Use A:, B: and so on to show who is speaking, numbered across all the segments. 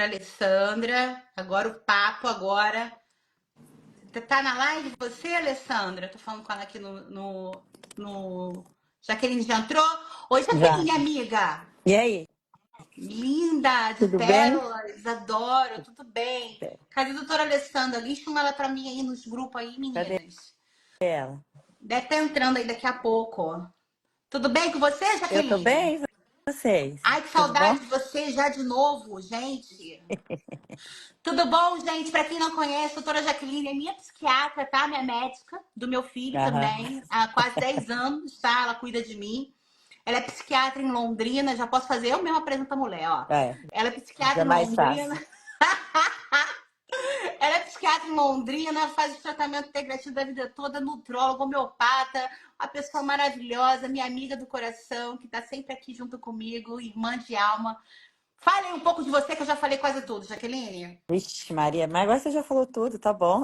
A: Alessandra. Agora o papo agora. Tá na live você, Alessandra? Tô falando com ela aqui no... Jaqueline já entrou? Oi,
B: Já.
A: Jaqueline, amiga.
B: E aí,
A: Linda, de
B: tudo bem?
A: pérolas, adoro, tudo bem. Cadê a doutora Alessandra? Lista ela pra mim aí nos grupos aí,
B: Cadê
A: meninas.
B: ela?
A: Deve estar entrando aí daqui a pouco. Tudo bem com você,
B: Eu tô
A: Jaqueline?
B: bem, e vocês?
A: Ai, que
B: Tudo bom?
A: saudade de você já de novo, gente. Tudo bom, gente? Para quem não conhece, a doutora Jaqueline é minha psiquiatra, tá? Minha médica, do meu filho
B: Aham.
A: também. Há quase 10 anos, tá? Ela cuida de mim. Ela é psiquiatra em Londrina. Já posso fazer? Eu mesma apresento a mulher, ó.
B: É,
A: Ela é
B: já é
A: psiquiatra em
B: mais
A: Londrina.
B: fácil.
A: Ela é psiquiatra em Londrina, faz o tratamento integrativo da vida toda, nutróloga, homeopata, uma pessoa maravilhosa, minha amiga do coração, que tá sempre aqui junto comigo, irmã de alma. Fale um pouco de você, que eu já falei quase tudo, Jaqueline.
B: Vixe, Maria, mas agora você já falou tudo, tá bom.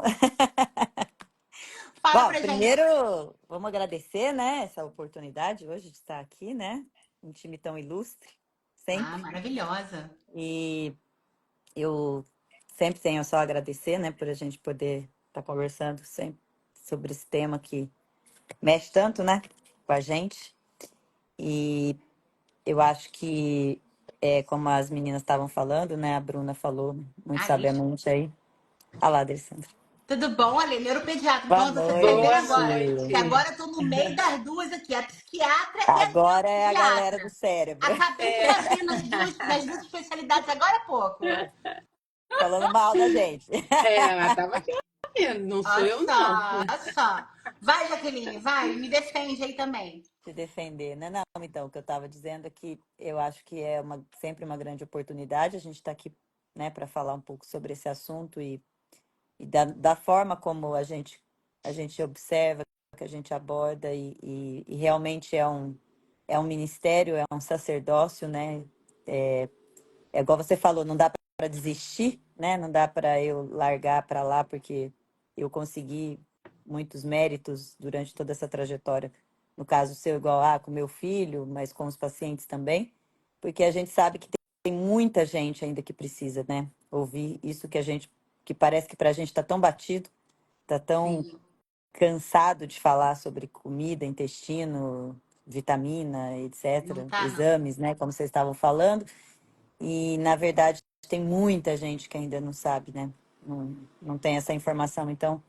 A: Fala
B: Bom,
A: pra gente.
B: primeiro, vamos agradecer, né, essa oportunidade hoje de estar aqui, né? Um time tão ilustre,
A: Ah,
B: sempre.
A: maravilhosa.
B: E eu sempre tenho só a agradecer, né, por a gente poder estar conversando sempre sobre esse tema que mexe tanto, né, com a gente. E eu acho que, como as meninas estavam falando, né? A Bruna falou muito
A: Alice.
B: sabiamente aí. Ah lá, Alessandra.
A: Tudo bom, Ale? Neuropediatra.
B: Boa
A: Então, você vê
C: Boa
A: agora que
B: noite.
C: noite.
A: agora eu tô no meio das duas aqui, a psiquiatra e a
B: Agora é a galera do
A: neuropediatra.
B: cérebro.
A: Acabei de
C: É.
A: bater nas duas especialidades agora há pouco.
B: Falando mal da gente.
C: Mas tava aqui ouvindo, não sou
A: Olha
C: eu, não.
A: só, olha só. Vai, Jaqueline, vai, me defende aí também.
B: Se defender, né? Não, então, o que eu estava dizendo é que eu acho que é sempre uma grande oportunidade. A gente está aqui, né, para falar um pouco sobre esse assunto e da forma como a gente observa, que a gente aborda, e realmente é um ministério, é um sacerdócio, né? É igual você falou, não dá para desistir, né? Não dá para eu largar para lá, porque eu consegui muitos méritos durante toda essa trajetória. No caso seu, igual com meu filho, mas com os pacientes também, porque a gente sabe que tem muita gente ainda que precisa, né? Ouvir isso que parece que para a gente está tão batido, está tão
A: Sim,
B: cansado de falar sobre comida, intestino, vitamina,
A: não
B: etc.,
A: tá, não.
B: exames, né? Como vocês estavam falando. E, na verdade, tem muita gente que ainda não sabe, né? Não tem essa informação. Então,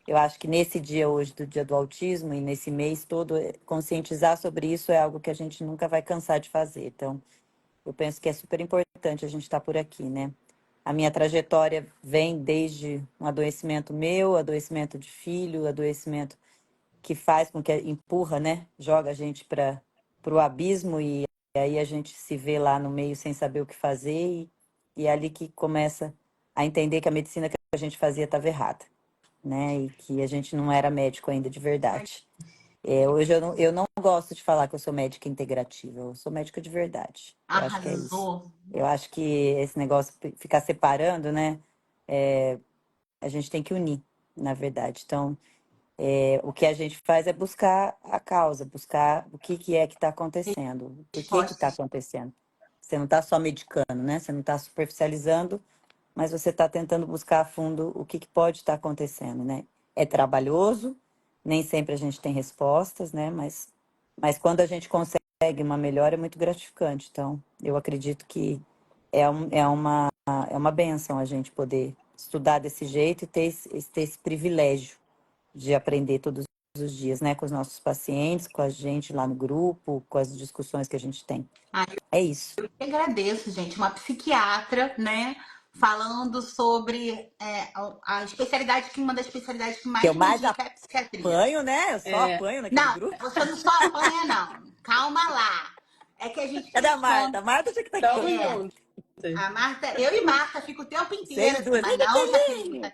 B: eu acho que nesse dia hoje, do Dia do Autismo, e nesse mês todo, conscientizar sobre isso é algo que a gente nunca vai cansar de fazer. Então, eu penso que é super importante a gente estar por aqui, né? A minha trajetória vem desde um adoecimento meu, adoecimento de filho, adoecimento que faz com que empurra, né? Joga a gente para o abismo e aí a gente se vê lá no meio sem saber o que fazer e é ali que começa a entender que a medicina que a gente fazia estava errada, né? E que a gente não era médico ainda de
A: Ai,
B: verdade. Hoje eu não gosto de falar que eu sou médica integrativa, eu sou médica de verdade. Eu acho que é isso.
A: arrasou.
B: Eu acho que esse negócio ficar separando, né? A gente tem que unir, na verdade. Então, o que a gente faz é buscar a causa, buscar o que é que está acontecendo, por que está
A: Respostas.
B: acontecendo. Você não está só medicando, né? Você não está superficializando, mas você está tentando buscar a fundo o que pode estar acontecendo, né? É trabalhoso, nem sempre a gente tem respostas, né? Mas quando a gente consegue uma melhora é muito gratificante. Então, eu acredito que é uma bênção a gente poder estudar desse jeito e ter esse privilégio de aprender todos os dias, né? Com os nossos pacientes, com a gente lá no grupo, com as discussões que a gente tem.
A: Ah,
B: É isso.
A: eu que agradeço, gente. Uma psiquiatra, né? Falando sobre a especialidade, que uma das especialidades que
B: Que
A: mais
B: eu
A: me
B: mais
A: indica é a psiquiatria.
B: apanho, né? Eu só
C: É,
B: apanho naquele
A: Não,
B: grupo.
A: você não só apanha, não. Calma lá. É que a gente
B: Cadê a Marta?
A: questiona.
B: A Marta tinha que estar aqui
C: tamo
B: também.
A: É,
C: junto.
A: a Marta, eu e Marta fica o tempo inteiro
B: Vocês
A: assim,
B: duas. Ei,
A: mas não, Jaqueline.
B: Jaqueline!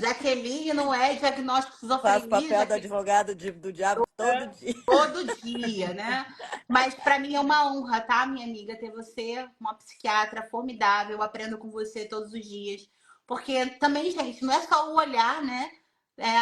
A: Jaqueline não é diagnóstico de
B: Faz o
A: esquizofrenia,
B: papel do
A: Jaqueline.
B: advogado do diabo todo
C: É.
B: dia.
A: Todo dia, né? Mas para mim é uma honra, tá, minha amiga, ter você, uma psiquiatra formidável. Eu aprendo com você todos os dias. Porque também, gente, não é só o olhar, né?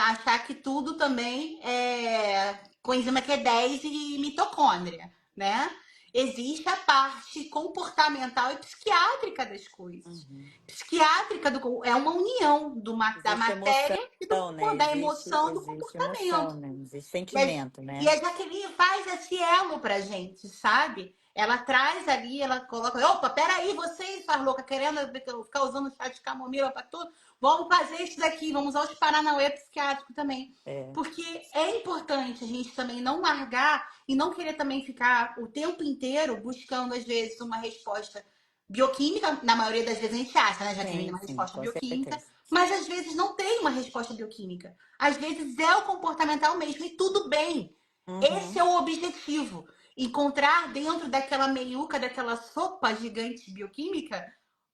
A: Achar que tudo também é coenzima Q10 e mitocôndria, né? existe a parte comportamental e psiquiátrica das coisas. Psiquiátrica é uma união da
B: Existe
A: matéria e
B: emoção, né?
A: da emoção do
B: Existe emoção,
A: comportamento.
B: né? Existe
A: Mas,
B: sentimento,
A: e
B: né?
A: a Jaqueline faz esse elo pra gente, sabe? Ela traz ali, ela coloca, opa, peraí, vocês, faz louca, querendo ficar usando chá de camomila pra tudo, vamos fazer isso daqui, vamos usar os paranauê psiquiátrico também.
B: É.
A: Porque é importante a gente também não largar e não querer também ficar o tempo inteiro buscando, às vezes, uma resposta bioquímica. Na maioria das vezes a gente acha, né, Jaqueline,
B: Sim,
A: uma
B: sim,
A: resposta
B: com
A: bioquímica,
B: certeza.
A: mas às vezes não tem uma resposta bioquímica. Às vezes é o comportamental mesmo, e tudo bem. Esse
B: Uhum.
A: é o objetivo. Encontrar dentro daquela meiuca, daquela sopa gigante bioquímica,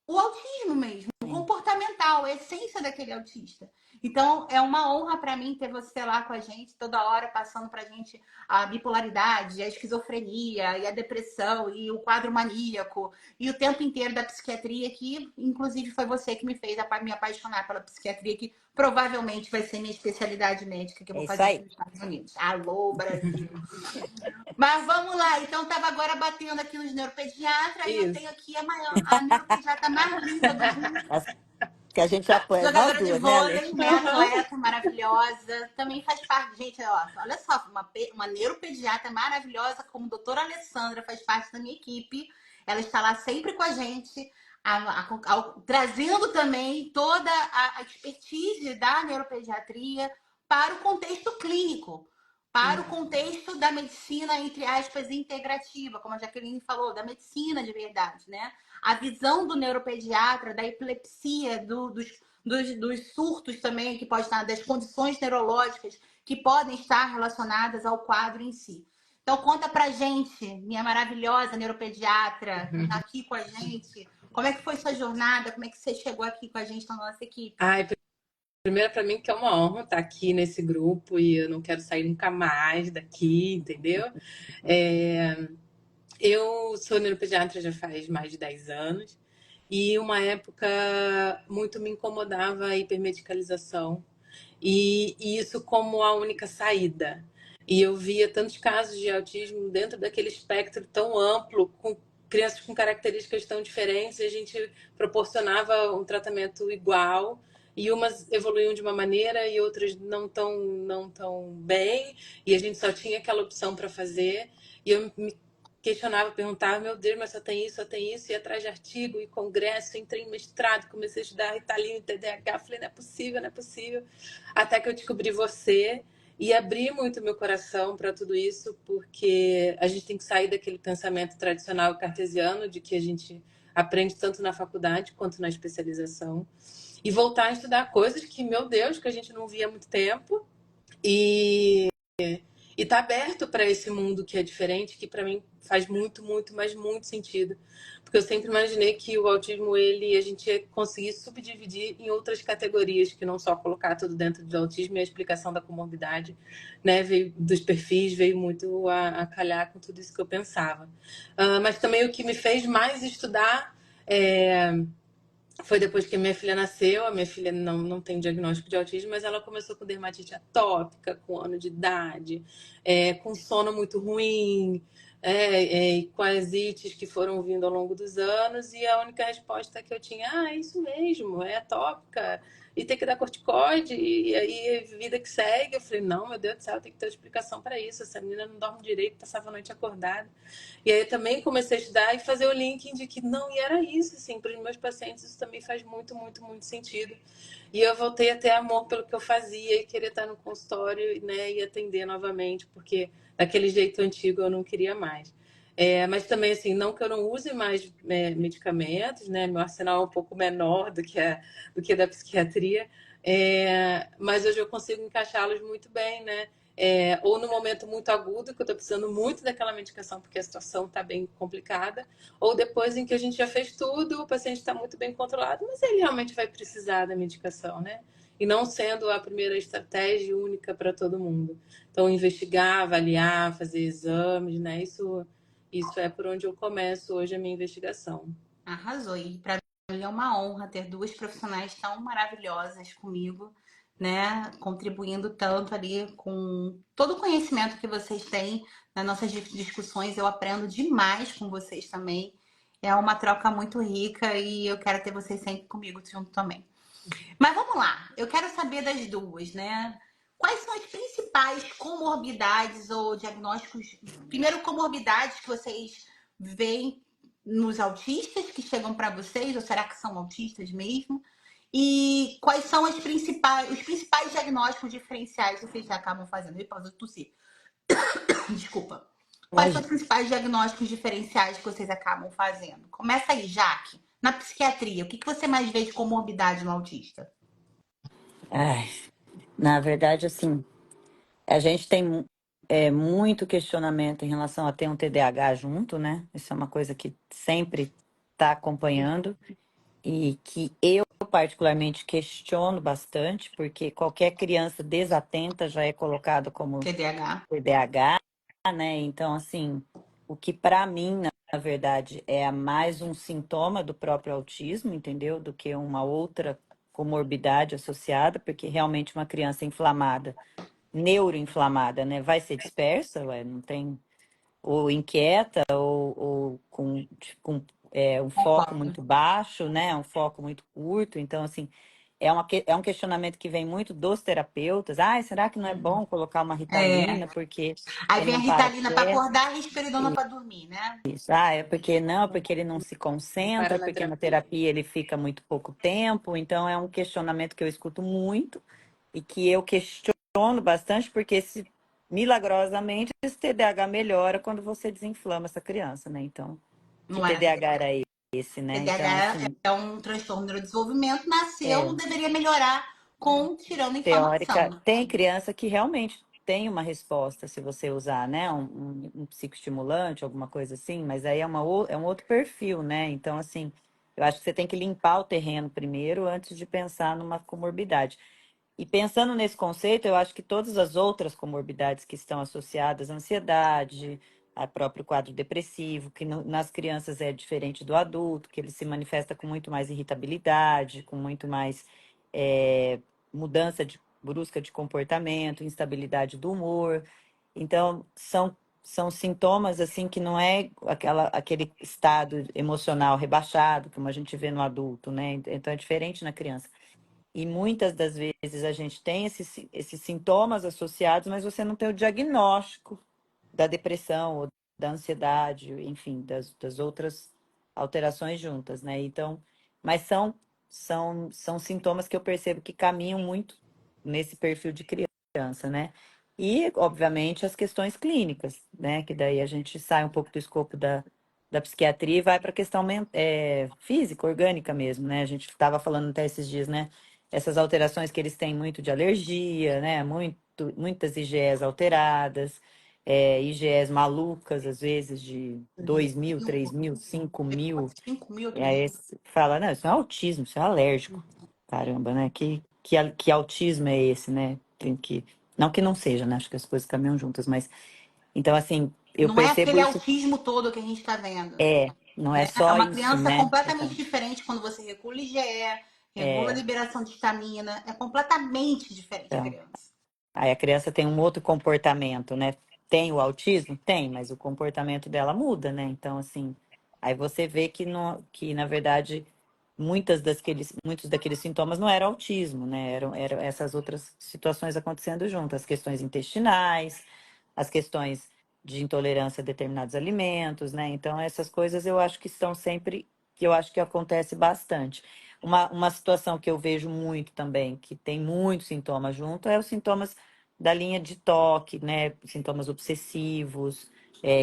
A: o autismo mesmo, o
B: Sim.
A: comportamental, a essência daquele autista. Então, é uma honra para mim ter você lá com a gente, toda hora passando para a gente a bipolaridade, a esquizofrenia, e a depressão, e o quadro maníaco, e o tempo inteiro da psiquiatria, que inclusive foi você que me fez me apaixonar pela psiquiatria, que provavelmente vai ser minha especialidade médica que eu
B: É
A: vou
B: isso
A: fazer aqui
B: aí.
A: nos Estados Unidos. Alô, Brasil! Mas vamos lá, então estava agora batendo aqui nos neuropediatras, e eu
C: Isso.
A: tenho aqui a neuropediatra mais linda do mundo,
B: As que a gente já foi, nós
A: jogadora de
B: duas, né, Ale?
A: vôlei, né,
C: Aham.
A: atleta maravilhosa, também faz parte, gente, ó, olha só, uma neuropediatra maravilhosa como a doutora Alessandra faz parte da minha equipe, ela está lá sempre com a gente, trazendo também toda a expertise da neuropediatria para o contexto clínico, para o contexto da medicina, entre aspas, integrativa, como a Jaqueline falou, da medicina de verdade, né? A visão do neuropediatra, da epilepsia, dos surtos também, que pode estar, das condições neurológicas que podem estar relacionadas ao quadro em si. Então, conta pra gente, minha maravilhosa neuropediatra, que está aqui com a gente, como é que foi sua jornada, como é que você chegou aqui com a gente na nossa equipe?
C: Ai, primeiro para mim que é uma honra estar aqui nesse grupo e eu não quero sair nunca mais daqui, entendeu? É, eu sou neuropediatra já faz mais de 10 anos e uma época muito me incomodava a hipermedicalização e isso como a única saída. E eu via tantos casos de autismo dentro daquele espectro tão amplo, com crianças com características tão diferentes, e a gente proporcionava um tratamento igual, e umas evoluíam de uma maneira e outras não tão bem, e a gente só tinha aquela opção para fazer. E eu me questionava, perguntava, meu Deus, mas só tem isso, ia atrás de artigo e congresso, entrei em mestrado, comecei a estudar Ritalina e TDAH, falei, não é possível, não é possível. Até que eu descobri você e abri muito meu coração para tudo isso, porque a gente tem que sair daquele pensamento tradicional cartesiano de que a gente aprende tanto na faculdade quanto na especialização e voltar a estudar coisas que, meu Deus, que a gente não via há muito tempo e tá aberto para esse mundo que é diferente, que para mim faz muito, muito, mas muito sentido. Porque eu sempre imaginei que o autismo, a gente ia conseguir subdividir em outras categorias, que não só colocar tudo dentro do autismo, e a explicação da comorbidade, né, veio dos perfis, veio muito a calhar com tudo isso que eu pensava. Mas também o que me fez mais estudar foi depois que a minha filha nasceu. A minha filha não tem diagnóstico de autismo, mas ela começou com dermatite atópica, com 1 ano de idade, com sono muito ruim, com as ites que foram vindo ao longo dos anos. E a única resposta que eu tinha, é isso mesmo, é atópica, e tem que dar corticoide, e aí vida que segue. Eu falei, não, meu Deus do céu, tem que ter uma explicação para isso. Essa menina não dorme direito, passava a noite acordada. E aí eu também comecei a estudar e fazer o link de que não, e era isso, assim, para os meus pacientes isso também faz muito, muito, muito sentido. E eu voltei a ter amor pelo que eu fazia e querer estar no consultório, né, e atender novamente, porque daquele jeito antigo eu não queria mais. Mas também, assim, não que eu não use mais medicamentos, né, meu arsenal é um pouco menor do que da psiquiatria, mas hoje eu consigo encaixá-los muito bem, né? Ou no momento muito agudo, que eu estou precisando muito daquela medicação porque a situação está bem complicada, ou depois em que a gente já fez tudo, o paciente está muito bem controlado, mas ele realmente vai precisar da medicação, né? E não sendo a primeira estratégia única para todo mundo. Então, investigar, avaliar, fazer exames, né? Isso é por onde eu começo hoje a minha investigação.
A: Arrasou. E para mim é uma honra ter duas profissionais tão maravilhosas comigo, né? Contribuindo tanto ali com todo o conhecimento que vocês têm, nas nossas discussões. Eu aprendo demais com vocês também. É uma troca muito rica e eu quero ter vocês sempre comigo junto também. Mas vamos lá, eu quero saber das duas, né? Quais são as principais comorbidades ou diagnósticos? Primeiro, comorbidades que vocês veem nos autistas que chegam para vocês, ou será que são autistas mesmo? E quais são os principais diagnósticos diferenciais que vocês acabam fazendo? Eu posso tossir. Desculpa. Quais são os
B: Imagina.
A: principais diagnósticos diferenciais que vocês acabam fazendo? Começa aí, Jaque. Na psiquiatria, o que você mais vê de comorbidade no autista?
B: Ai, na verdade, assim, a gente tem muito questionamento em relação a ter um TDAH junto, né? Isso é uma coisa que sempre está acompanhando e que eu particularmente questiono bastante, porque qualquer criança desatenta já é colocada como
A: TDAH.
B: TDAH, né? Então, assim, o que para mim, na verdade, é mais um sintoma do próprio autismo, entendeu? Do que uma outra comorbidade associada, porque realmente uma criança inflamada, neuroinflamada, né, vai ser dispersa, ué, não tem, ou inquieta, ou com um foco
A: Concordo.
B: muito baixo, né, um foco muito curto. Então, assim, é um questionamento que vem muito dos terapeutas. Ah, será que não é bom colocar uma
A: É.
B: Ritalina porque
A: Aí
B: ele
A: vem a
B: não para
A: Ritalina para
B: quieto?
A: acordar e a Risperidona para dormir, né?
B: Isso. Ah, é porque não, porque ele não se
C: Não para
B: concentra,
C: na
B: porque na
C: terapia.
B: terapia ele fica muito pouco tempo. Então, é um questionamento que eu escuto muito e que eu questiono bastante, porque milagrosamente esse TDAH melhora quando você desinflama essa criança, né? Então, que
A: Não é?
B: TDAH era esse, né? Então,
A: TDAH
B: assim,
A: é um transtorno de neurodesenvolvimento, nasceu,
B: é,
A: deveria melhorar com tirando a
B: teórica,
A: inflamação.
B: tem criança que realmente tem uma resposta se você usar, né, um psicoestimulante, alguma coisa assim, mas aí é um outro perfil, né? Então, assim, eu acho que você tem que limpar o terreno primeiro antes de pensar numa comorbidade. E pensando nesse conceito, eu acho que todas as outras comorbidades que estão associadas à ansiedade, ao próprio quadro depressivo, que nas crianças é diferente do adulto, que ele se manifesta com muito mais irritabilidade, com muito mais eh, mudança brusca de comportamento, instabilidade do humor. Então, são sintomas assim que não é aquele estado emocional rebaixado, como a gente vê no adulto, né? Então é diferente na criança. E muitas das vezes a gente tem esses sintomas associados, mas você não tem o diagnóstico da depressão ou da ansiedade, enfim, das outras alterações juntas, né? Então, mas são sintomas que eu percebo que caminham muito nesse perfil de criança, né? E, obviamente, as questões clínicas, né? Que daí a gente sai um pouco do escopo da psiquiatria e vai para a questão física, orgânica mesmo, né? A gente estava falando até esses dias, né? Essas alterações que eles têm muito de alergia, né? Muitas IgEs alteradas, IgEs malucas, às vezes, de 2.000, 3.000, 5.000.
A: 5 mil,
B: E
A: 3
B: aí
A: mil.
B: você fala, não, isso é autismo, isso é alérgico. Caramba, né? Que autismo é esse, né? Tem que... Não que não seja, né? Acho que as coisas caminham juntas, mas... Então, assim, eu
A: Não é
B: percebo
A: aquele
B: isso.
A: autismo todo que a gente está vendo.
B: Não é
A: Né? É
B: só
A: uma
B: isso,
A: criança
B: né?
A: completamente diferente quando você regula IgE, regula a
B: É,
A: liberação de histamina. É completamente diferente a
B: então...
A: criança.
B: Aí a criança tem um outro comportamento, né? Tem o autismo? Tem, mas o comportamento dela muda, né? Então, assim, aí você vê que na verdade, muitos daqueles sintomas não eram autismo, né? Eram essas outras situações acontecendo junto, as questões intestinais, as questões de intolerância a determinados alimentos, né? Então, essas coisas eu acho que estão sempre, que eu acho que acontece bastante. Uma situação que eu vejo muito também, que tem muitos sintomas junto, é os sintomas da linha de toque, né? Sintomas obsessivos,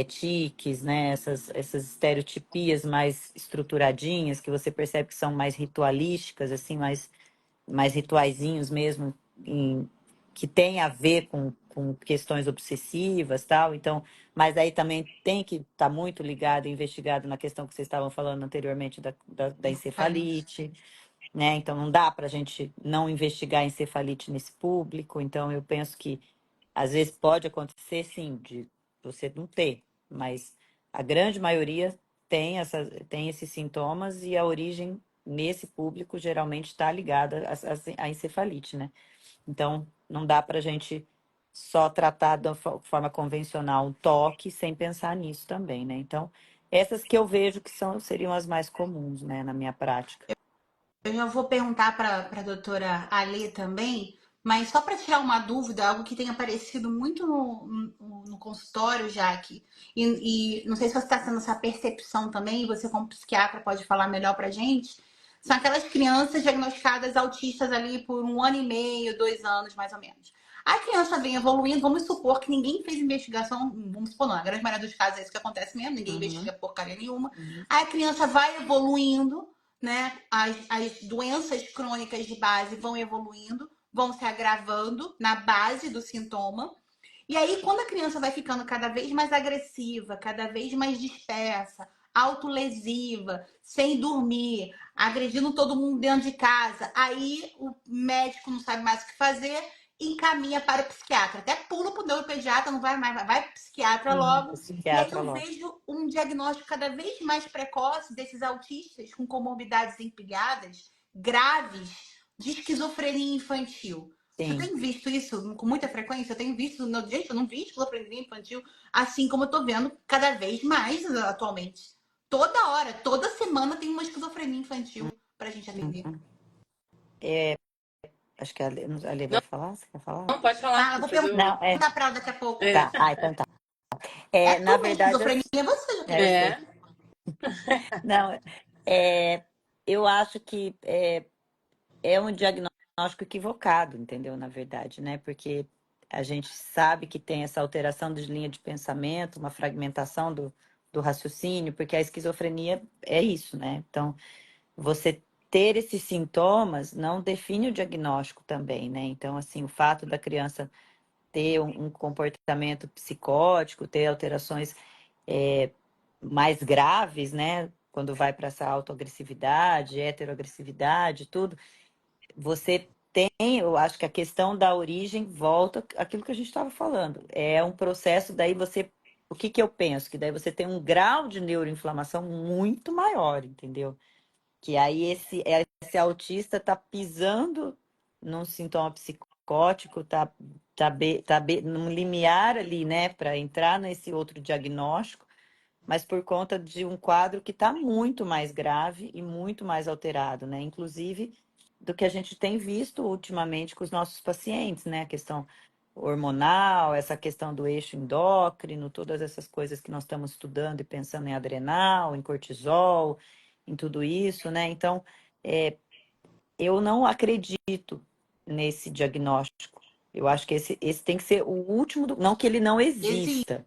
B: tiques, né? Essas estereotipias mais estruturadinhas, que você percebe que são mais ritualísticas, assim, mais rituaizinhos mesmo, que tem a ver com questões obsessivas, tal. Então, mas aí também tem que estar muito ligado e investigado na questão que vocês estavam falando anteriormente da
A: Encefalite.
B: encefalite, né? Então não dá para a gente não investigar encefalite nesse público. Então eu penso que às vezes pode acontecer sim, de você não ter, mas a grande maioria tem esses sintomas e a origem nesse público geralmente está ligada à encefalite, né? Então não dá para a gente só tratar da forma convencional um toque sem pensar nisso também, né? Então, essas que eu vejo que seriam as mais comuns, né, na minha prática.
A: Eu já vou perguntar para a doutora Alê também, mas só para tirar uma dúvida, algo que tem aparecido muito no consultório, Jaque, e não sei se você está tendo essa percepção também, e você como psiquiatra pode falar melhor para gente, são aquelas crianças diagnosticadas autistas ali por 1 ano e meio, 2 anos mais ou menos. A criança vem evoluindo, vamos supor que ninguém fez investigação, vamos supor não, a grande maioria dos casos é isso que acontece mesmo, ninguém investiga porcaria nenhuma. A criança vai evoluindo, né? As doenças crônicas de base vão evoluindo, vão se agravando na base do sintoma. E aí, quando a criança vai ficando cada vez mais agressiva, cada vez mais dispersa, autolesiva, sem dormir, agredindo todo mundo dentro de casa, aí o médico não sabe mais o que fazer, encaminha para o psiquiatra. Até pula para o neuropediatra, não vai mais, vai para o psiquiatra logo. E aí
B: Psiquiatra
A: eu
B: logo.
A: vejo um diagnóstico cada vez mais precoce desses autistas com comorbidades empilhadas, graves, de esquizofrenia infantil. Você
B: Sim.
A: tem visto isso com muita frequência? Eu tenho visto, gente, eu não vi esquizofrenia infantil assim como eu tô vendo cada vez mais atualmente. Toda hora, toda semana tem uma esquizofrenia infantil pra gente atender.
B: Acho que a Lê vai falar, você quer falar?
C: Não, pode falar,
A: Ah, eu
C: vou
A: vou
C: fazer
A: perguntar
C: o.
B: Não,
A: pra ela daqui a pouco.
C: É.
B: tá. Então tá.
A: É
B: Na
A: tu mesmo,
B: verdade,
A: esquizofrenia, é você,
B: eu
A: Jaqueline.
B: sei.
C: É.
B: Não, eu acho que é um diagnóstico equivocado, entendeu? Na verdade, né? Porque a gente sabe que tem essa alteração de linha de pensamento, uma fragmentação do raciocínio, porque a esquizofrenia é isso, né? Então, você ter esses sintomas não define o diagnóstico também, né? Então, assim, o fato da criança ter um comportamento psicótico, ter alterações mais graves, né? Quando vai para essa autoagressividade, heteroagressividade, tudo, você tem, eu acho que a questão da origem volta àquilo que a gente estava falando. É um processo, daí você. O que que eu penso? Que daí você tem um grau de neuroinflamação muito maior, entendeu? Que aí esse autista está pisando num sintoma psicótico, num limiar ali, né, para entrar nesse outro diagnóstico, mas por conta de um quadro que está muito mais grave e muito mais alterado, né? Inclusive do que a gente tem visto ultimamente com os nossos pacientes, né? A questão hormonal, essa questão do eixo endócrino, todas essas coisas que nós estamos estudando e pensando em adrenal, em cortisol, em tudo isso, né? Então, eu não acredito nesse diagnóstico. Eu acho que esse tem que ser o último, não que ele não
A: Existe,
B: exista,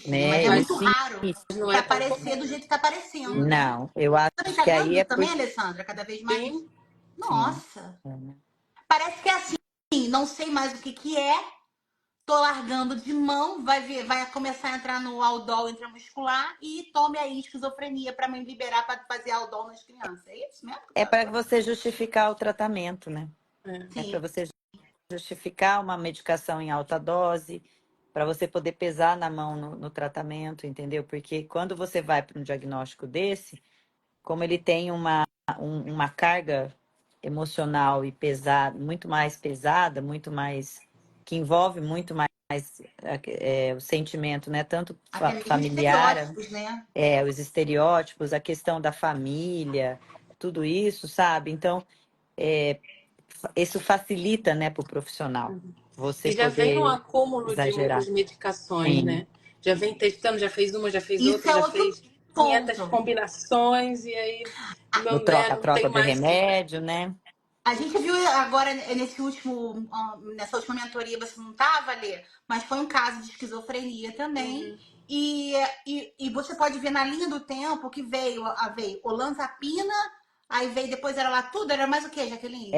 A: né? Mas
B: né?
A: é muito
B: Existe.
A: raro
C: Não
A: pra
C: é tão
A: aparecer do
C: comum.
A: jeito que tá aparecendo, né?
B: Não, eu
A: Também
B: acho
A: tá
B: que
A: vendo
B: aí
A: isso
B: é
A: também,
B: por.
A: Alessandra? Cada vez mais.
C: Sim.
B: Sim.
A: Nossa. Parece que é assim, não sei mais o que que é, tô largando de mão, vai começar a entrar no Aldol intramuscular e tome aí esquizofrenia para me liberar para fazer Aldol nas crianças. É isso mesmo que
B: É
A: tá
B: para você justificar o tratamento, né? É para
A: Sim.
B: você justificar uma medicação em alta dose, para você poder pesar na mão no tratamento, entendeu? Porque quando você vai para um diagnóstico desse, como ele tem uma carga emocional e pesada, muito mais pesada, muito mais, que envolve muito mais o sentimento, né? Tanto
A: Até mesmo
B: familiar,
A: estereótipos, né?
B: os estereótipos, a questão da família, tudo isso, sabe? Então, isso facilita, né, para o profissional, você
C: E já vem num
B: poder
C: acúmulo de muitas
B: exagerar.
C: medicações,
B: Sim.
C: né? Já vem testando, já fez uma, já fez
A: Isso
C: outra,
A: é
C: já
A: outro
C: fez 500
A: ponto.
C: combinações e aí
B: No
C: não, né, não tem
B: troca-troca do
C: mais que.
B: remédio, né?
A: A gente viu agora nessa última mentoria, você não estava, Lê, mas foi um caso de esquizofrenia também. E, e você pode ver na linha do tempo que veio olanzapina, aí veio depois era lá tudo, era mais o que, Jaqueline?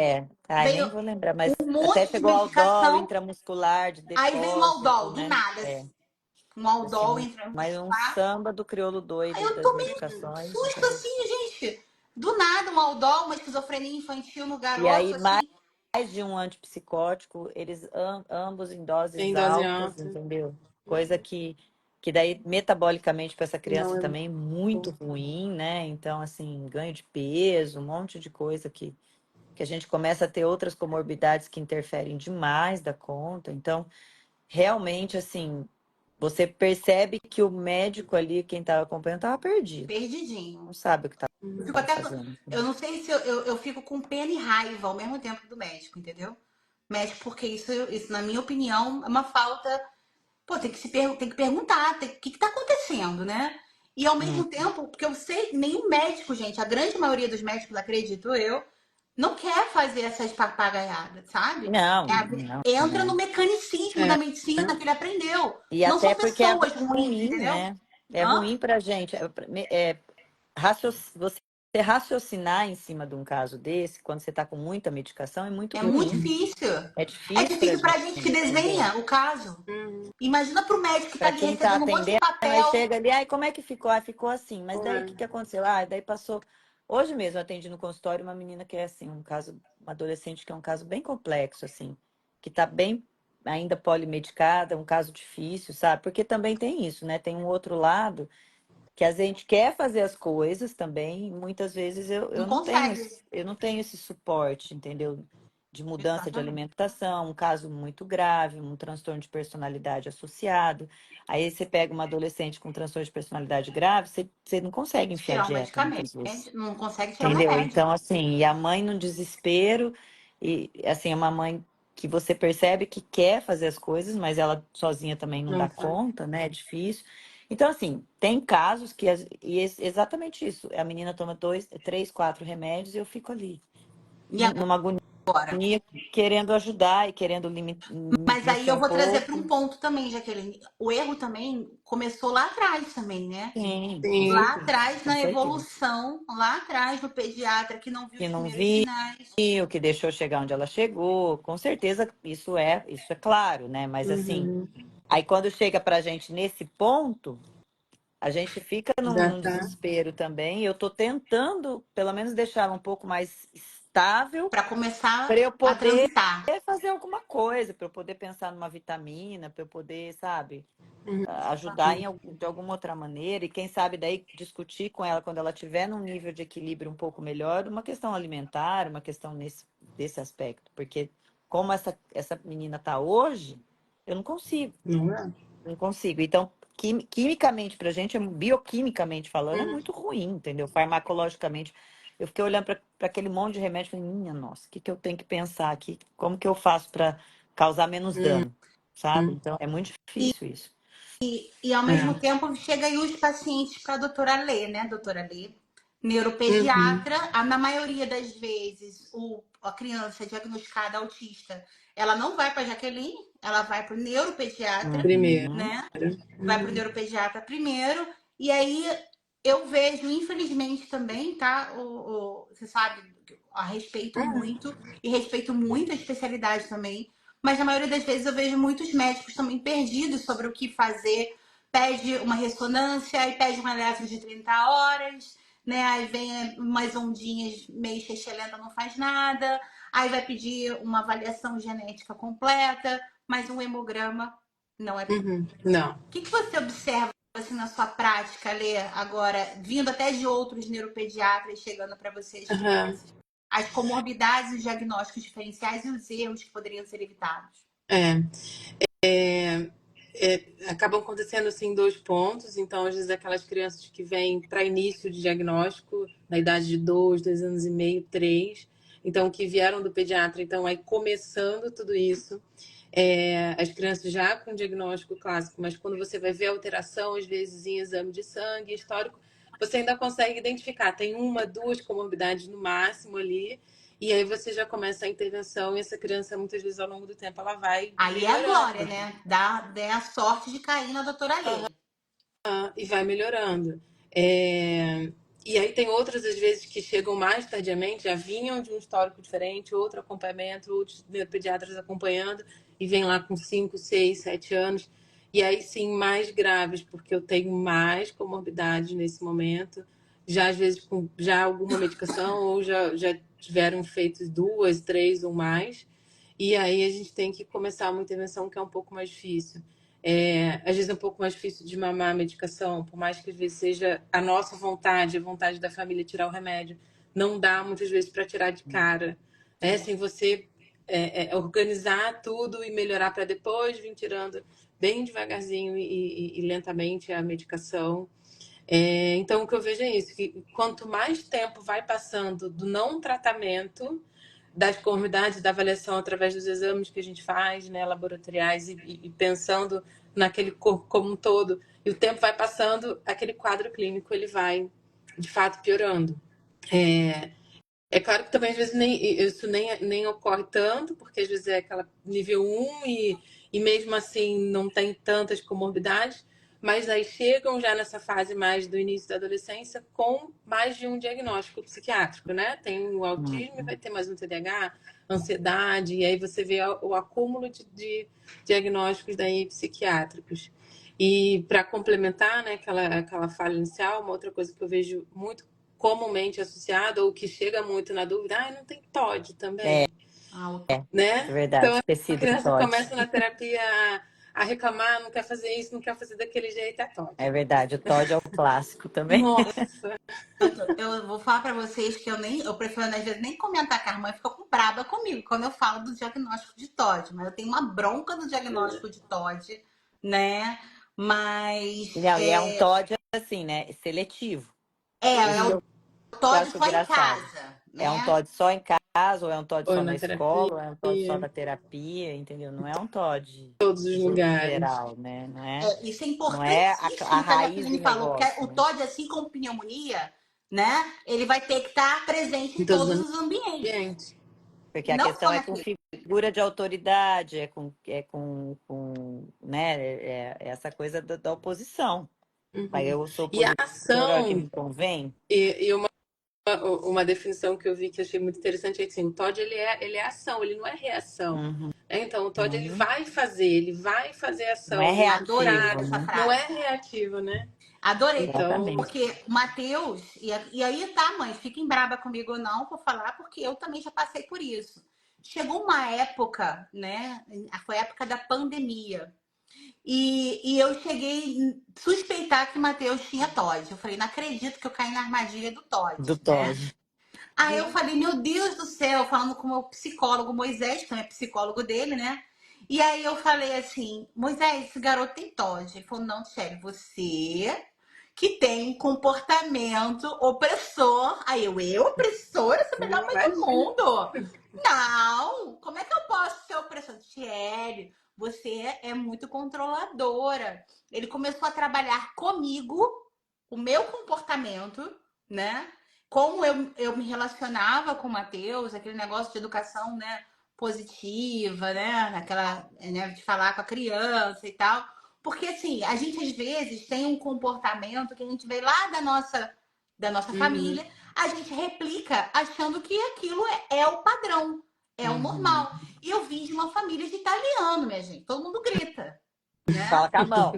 B: Ai, nem
A: Veio
B: vou lembrar, mas
A: um
B: até
A: monte de
B: chegou ao dó
A: medicação,
B: intramuscular de
A: aí veio um
B: depósito,
A: Aldol, do
B: né?
A: nada, assim, um Aldol
B: Assim,
A: entra
B: mas um
A: muscular.
B: samba do crioulo
A: Aí
B: doido
A: eu
B: das
A: tomei um
B: medicações,
A: susto
B: entendeu?
A: assim, gente. Do nada, um Aldol, uma esquizofrenia infantil no
B: E
A: garoto,
B: aí, mais
A: assim.
B: de um antipsicótico, eles ambos em doses
C: Em dose
B: altas,
C: alta.
B: entendeu? Coisa que daí, metabolicamente, para essa
C: Não
B: criança
C: é
B: também muito
C: bom.
B: ruim, né? Então, assim, ganho de peso, um monte de coisa que a gente começa a ter outras comorbidades que interferem demais da conta. Então, realmente, assim, você percebe que o médico ali, quem estava acompanhando, estava perdido.
A: Perdidinho.
B: Não sabe o que
A: Eu fico
B: estava
A: até.
B: fazendo.
A: Eu não sei se eu fico com pena e raiva ao mesmo tempo do médico, entendeu? Médico, porque isso, na minha opinião, é uma falta. Pô, tem que perguntar, o que tá acontecendo, né? E ao
B: Hum.
A: mesmo tempo, porque eu sei, nenhum médico, gente, a grande maioria dos médicos, acredito eu, não quer fazer essas papagaiadas, sabe?
B: Não, não,
A: Entra no
B: não.
A: mecanicismo da
C: É.
A: medicina que ele aprendeu.
B: E
A: Não
B: até
A: são
B: porque é
A: pessoas ruins,
B: ruim,
A: entendeu?
B: né? É
A: Hã?
B: ruim pra gente. Você raciocinar em cima de um caso desse, quando você está com muita medicação, é muito
A: É muito
B: ruim.
A: difícil.
B: É
A: É
B: difícil pra
A: difícil pra
B: gente,
A: gente que
B: entendeu?
A: desenha o caso.
C: Uhum.
A: Imagina pro médico que tá
B: Para
A: ali
B: quem está
A: recebendo um monte de
B: atendendo, aí
A: papel.
B: chega ali, ai, como é que ficou? Ah, ficou assim. Mas daí o
C: É.
B: que aconteceu? Ah, daí passou. Hoje mesmo eu atendi no consultório uma menina que é assim, um caso, uma adolescente que é um caso bem complexo, assim, que está bem ainda polimedicada, um caso difícil, sabe? Porque também tem isso, né? Tem um outro lado que a gente quer fazer as coisas também, e muitas vezes
A: Não consegue.
B: eu não tenho esse suporte, entendeu? De mudança de
A: Exatamente.
B: alimentação, um caso muito grave, um transtorno de personalidade associado. Aí você pega uma adolescente com transtorno de personalidade grave, você não consegue enfiar
A: Tirar um
B: dieta
A: medicamento.
B: muitas vezes.
A: Não consegue tirar um
B: Entendeu?
A: remédio.
B: Então, assim, e a mãe no desespero, e assim, é uma mãe que você percebe que quer fazer as coisas, mas ela sozinha também não dá
C: Não faz.
B: conta, né? É difícil. Então, assim, tem casos que, exatamente isso, a menina toma 2, 3, 4 remédios e eu fico ali,
A: E
B: numa agonia,
A: agora?
B: querendo ajudar e querendo
A: Mas aí
B: mexer
A: eu
B: um
A: vou trazer para um
B: pouco.
A: ponto também, Jaqueline. O erro também começou lá atrás também, né?
B: Sim, com
C: Sim.
A: Lá
B: certeza,
A: atrás,
B: com
A: na
B: certeza.
A: evolução, lá atrás no pediatra que não viu
B: Que
A: os
B: não
A: primeiros
B: vi,
A: sinais.
B: o que deixou chegar onde ela chegou, com certeza isso é claro, né? Mas assim,
C: Uhum.
B: aí quando chega pra gente nesse ponto, a gente fica
C: Já
B: num
C: tá.
B: desespero também. Eu tô tentando, pelo menos, deixar ela um pouco mais estável
A: Para
B: para
A: começar
B: eu
A: a
B: poder
A: transitar.
B: fazer alguma coisa, para eu poder pensar numa vitamina, para eu poder, sabe,
C: Uhum.
B: ajudar de alguma outra maneira, e quem sabe daí discutir com ela quando ela estiver num nível de equilíbrio um pouco melhor, uma questão alimentar, uma questão desse aspecto, porque como essa menina está hoje, eu não consigo,
C: Não é?
B: não consigo. Então, quimicamente para a gente, bioquimicamente falando, é
C: Uhum.
B: muito ruim, entendeu? Farmacologicamente. Eu fiquei olhando para aquele monte de remédio e falei, minha nossa, o que eu tenho que pensar aqui? Como que eu faço para causar menos dano, sabe?
C: Uhum.
B: Então, é muito difícil isso.
A: E ao mesmo
C: É.
A: tempo chega aí os pacientes para a doutora Lê, né, doutora Lê?
C: Uhum.
A: Neuropediatra, na maioria das vezes, a criança diagnosticada autista, ela não vai para a Jaqueline, ela vai para o neuropediatra,
C: Primeiro.
B: Uhum.
A: né? Vai para o
C: Uhum.
A: neuropediatra primeiro, e aí eu vejo, infelizmente, também, tá? Você sabe, respeito muito a especialidade também, mas na maioria das vezes eu vejo muitos médicos também perdidos sobre o que fazer. Pede uma ressonância, e pede uma eletro de 30 horas, né? Aí vem umas ondinhas meio xexelenta, não faz nada. Aí vai pedir uma avaliação genética completa, mas um hemograma não é pedido.
C: Uhum. Não.
A: O que você observa assim, na sua prática, Lê, agora, vindo até de outros neuropediatras, chegando para você as
C: Uhum.
A: crianças? As comorbidades, os diagnósticos diferenciais e os erros que poderiam ser evitados.
C: É. Acabam acontecendo assim dois pontos. Então, às vezes, aquelas crianças que vêm para início de diagnóstico, na idade de 2, 2 anos e meio, 3, então que vieram do pediatra, então aí começando tudo isso, as crianças já com diagnóstico clássico, mas quando você vai ver alteração, às vezes em exame de sangue, histórico, você ainda consegue identificar, tem uma, duas comorbidades no máximo ali, e aí você já começa a intervenção e essa criança, muitas vezes, ao longo do tempo, ela vai
A: Aí é a glória,
C: melhorando.
A: né? Dá a sorte de cair na doutora Lê.
C: E vai melhorando. E aí tem outras, às vezes, que chegam mais tardiamente, já vinham de um histórico diferente, outro acompanhamento, outros pediatras acompanhando, e vem lá com 5, 6, 7 anos. E aí sim, mais graves, porque eu tenho mais comorbidades nesse momento, já às vezes com já alguma medicação, ou já tiveram feito 2, 3 ou mais. E aí a gente tem que começar uma intervenção que é um pouco mais difícil. Às vezes é um pouco mais difícil de mamar a medicação, por mais que às vezes seja a nossa vontade, a vontade da família tirar o remédio, não dá muitas vezes para tirar de cara, né?
A: É.
C: Sem você organizar tudo e melhorar para depois vir tirando bem devagarzinho e lentamente a medicação. Então, o que eu vejo é isso, que quanto mais tempo vai passando do não tratamento, das comorbidades, da avaliação através dos exames que a gente faz, né, laboratoriais, e pensando naquele corpo como um todo, e o tempo vai passando, aquele quadro clínico ele vai, de fato, piorando. É claro que também às vezes isso nem ocorre tanto, porque às vezes é aquela nível 1 e mesmo assim não tem tantas comorbidades, mas aí chegam já nessa fase mais do início da adolescência com mais de um diagnóstico psiquiátrico, né? Tem o autismo e vai ter mais um TDAH, ansiedade, e aí você vê o acúmulo de diagnósticos daí psiquiátricos. E para complementar, né, aquela fala inicial, uma outra coisa que eu vejo muito comumente associado, ou que chega muito na dúvida, não tem TOD também, né?
B: É verdade.
C: Então, a
B: Esqueci do
C: criança
B: TOD.
C: começa na terapia a reclamar, não quer fazer isso, não quer fazer daquele jeito, é TOD.
B: É verdade, o TOD é o clássico também.
C: Nossa!
A: Eu vou falar pra vocês que eu prefiro, às vezes, nem comentar, que a mãe fica braba comigo quando eu falo do diagnóstico de TOD. Mas eu tenho uma bronca do diagnóstico de TOD, né? Mas
B: Não, e é um TOD assim, né? Seletivo.
A: é
B: Esse
A: o
B: que eu
A: TOD
B: acho
A: só em
B: engraçado.
A: casa,
B: É um
A: né?
B: TOD só em casa, ou é um TOD
C: Ou
B: só na
C: na
B: escola,
C: terapia,
B: ou é um TOD só na terapia, entendeu? Não é um TOD
C: todos os lugares.
B: geral, né?
A: Isso é
B: Não é a
A: importantíssimo que a
B: raiz
A: Jacqueline
B: do
A: falou, porque
B: negócio,
A: o
B: né?
A: TOD, assim como pneumonia, né? Ele vai ter que estar presente
C: Em
A: em
C: todos
A: todos
C: os
A: os ambientes.
C: ambientes.
B: Porque a
A: Não
B: questão
A: só
B: é com
A: naquele.
B: figura de autoridade, com né, essa coisa da oposição. Mas
C: Uhum.
B: eu sou
C: E a
B: opositora, a hora que
C: ação,
B: me convém.
C: e uma definição que eu vi que eu achei muito interessante é que assim, o TOD ele é ação, ele não é reação.
B: Uhum.
C: Então, o TOD ele vai fazer
B: Não é
C: ação, ele
A: Adorei
B: reativo,
A: essa
B: né?
C: não é
A: frase.
C: reativo, né?
A: Adorei.
C: Então,
B: Exatamente.
A: Porque o Matheus, e aí tá, mãe, fiquem braba comigo ou não por falar, porque eu também já passei por isso. Chegou uma época, né? Foi a época da pandemia. E eu cheguei a suspeitar que o Matheus tinha TOD. Eu falei, não acredito que eu caí na armadilha do
B: Do
A: TOD, né?
B: TOD.
A: Aí eu falei, meu Deus do céu, falando com o meu psicólogo, Moisés, que também é psicólogo dele, né? E aí eu falei assim, Moisés, esse garoto tem TOD. Ele falou, não, Shelly, você que tem um comportamento opressor. Aí eu opressora? Essa é a melhor mãe do
C: imagina.
A: mundo. Não, como é que eu posso ser opressora? Shelly, você é muito controladora. Ele começou a trabalhar comigo, o meu comportamento, né? Como eu me relacionava com o Matheus, aquele negócio de educação, né, positiva, né, aquela, né, de falar com a criança e tal. Porque assim, a gente às vezes tem um comportamento que a gente vê lá da nossa
C: Uhum,
A: família, a gente replica achando que aquilo é o padrão, é o
B: Uhum.
A: normal. E eu vim de uma família de italiano, minha gente, todo mundo grita, né?
B: Fala com a mão.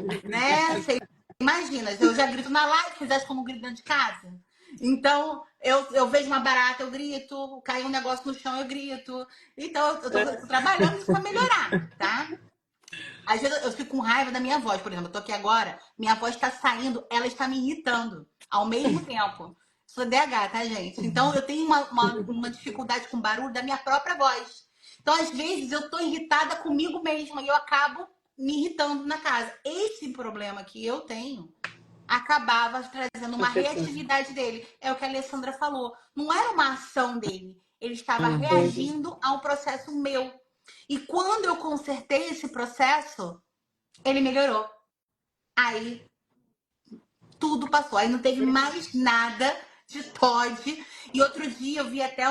A: Você imagina, eu já grito na live, fizesse como grito dentro de casa. Então, eu vejo uma barata, eu grito, cai um negócio no chão, eu grito. Então, eu tô trabalhando isso para melhorar, tá? Às vezes eu fico com raiva da minha voz, por exemplo, eu tô aqui agora, minha voz está saindo, ela está me irritando ao mesmo tempo. Sou DH, tá, gente? Então eu tenho uma dificuldade com barulho da minha própria voz. Então, às vezes, eu tô irritada comigo mesma e eu acabo me irritando na casa. Esse problema que eu tenho acabava trazendo uma
C: afetando.
A: reatividade dele. É o que a Alessandra falou. Não era uma ação dele. Ele estava
B: Uhum.
A: reagindo a um processo meu. E quando eu consertei esse processo, ele melhorou. Aí tudo passou. Aí não teve mais nada de TOD. E outro dia eu vi até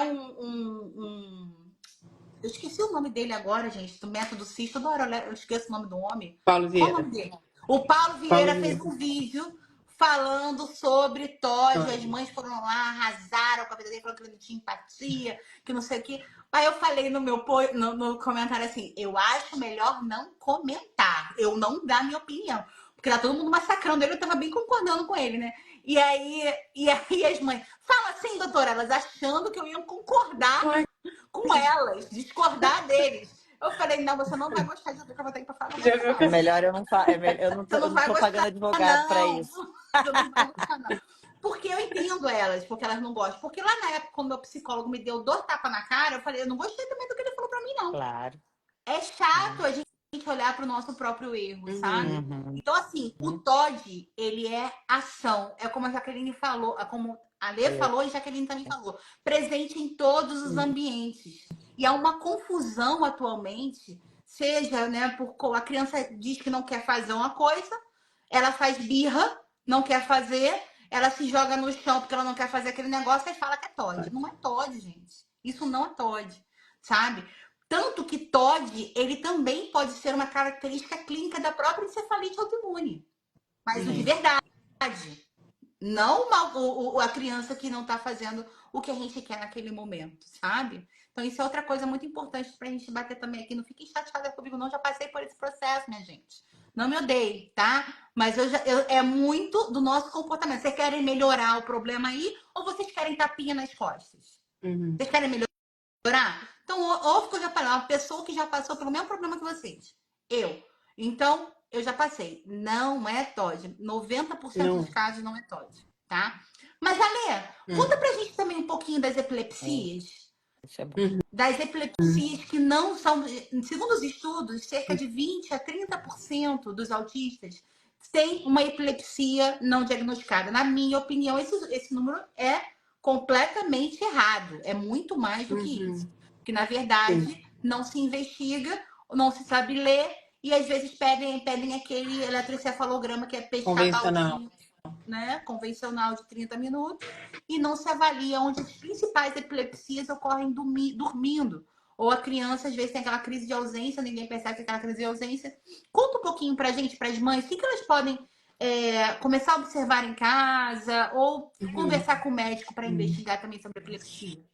A: eu esqueci o nome dele agora, gente, do método CIS. Toda hora eu esqueço o nome do homem.
C: Paulo
A: Qual o
C: Vieira.
A: nome dele? O Paulo
C: Paulo
A: Vieira fez
C: Vieira.
A: um vídeo falando sobre TOD. As
C: TOD.
A: mães foram lá, arrasaram com a vida dele, falando que ele não tinha empatia, que não sei o quê. Aí eu falei no comentário assim, eu acho melhor não comentar, eu não dar minha opinião. Porque tá todo mundo massacrando ele, eu tava bem concordando com ele, né? E aí as mães, fala assim, doutora, elas achando que eu ia concordar
C: Ai,
A: com elas, discordar deles. Eu falei, não, você não vai gostar de ouvir o que eu vou ter pra falar pra
C: já
A: você,
C: viu
A: não.
B: É
C: que
B: melhor eu não fa...
A: Você
B: eu
A: não
B: não
A: vai
B: tô pagando
A: gostar,
B: advogado para
A: não.
B: isso.
A: Você não vai gostar, não. Porque eu entendo elas, porque elas não gostam. Porque lá na época, quando meu psicólogo me deu 2 tapas na cara, eu falei, eu não gostei também do que ele falou pra mim, não.
B: Claro.
A: É chato a gente olhar para o nosso próprio erro, sabe?
B: Uhum.
A: Então, assim, o TOD, ele é ação. É como a Jaqueline falou, é como a Lê falou e a Jaqueline também falou. Presente em todos os ambientes. E há uma confusão atualmente, seja, né, por a criança diz que não quer fazer uma coisa, ela faz birra, não quer fazer, ela se joga no chão porque ela não quer fazer aquele negócio e fala que é TOD. Não é TOD, gente. Isso não é TOD, sabe? Tanto que TOD, ele também pode ser uma característica clínica da própria encefalite autoimune. Mas o de verdade. Não a criança que não está fazendo o que a gente quer naquele momento, sabe? Então, isso é outra coisa muito importante para a gente bater também aqui. Não fiquem chateadas comigo, não. Já passei por esse processo, minha gente. Não me odeiem, tá? Mas é muito do nosso comportamento. Vocês querem melhorar o problema aí ou vocês querem tapinha nas costas? Vocês querem melhorar? Então, ouve que eu já falei, uma pessoa que já passou pelo mesmo problema que vocês. Eu. Então, eu já passei. Não é TOD. 90% dos casos não é TOD, tá? Mas, Ale, conta pra gente também um pouquinho das epilepsias.
B: Isso é bom.
A: Das epilepsias que não são... Segundo os estudos, cerca de 20 a 30% dos autistas têm uma epilepsia não diagnosticada. Na minha opinião, esse número é completamente errado. É muito mais do que isso. Porque, na verdade, não se investiga, não se sabe ler, e às vezes pedem aquele eletroencefalograma que é pescar
C: Convencional.
A: baldinho, né? Convencional de 30 minutos, e não se avalia onde as principais epilepsias ocorrem dormindo. Ou a criança, às vezes, tem aquela crise de ausência, ninguém percebe que é aquela crise de ausência. Conta um pouquinho pra gente, para as mães, o que elas podem começar a observar em casa, ou conversar com o médico para investigar também sobre epilepsia.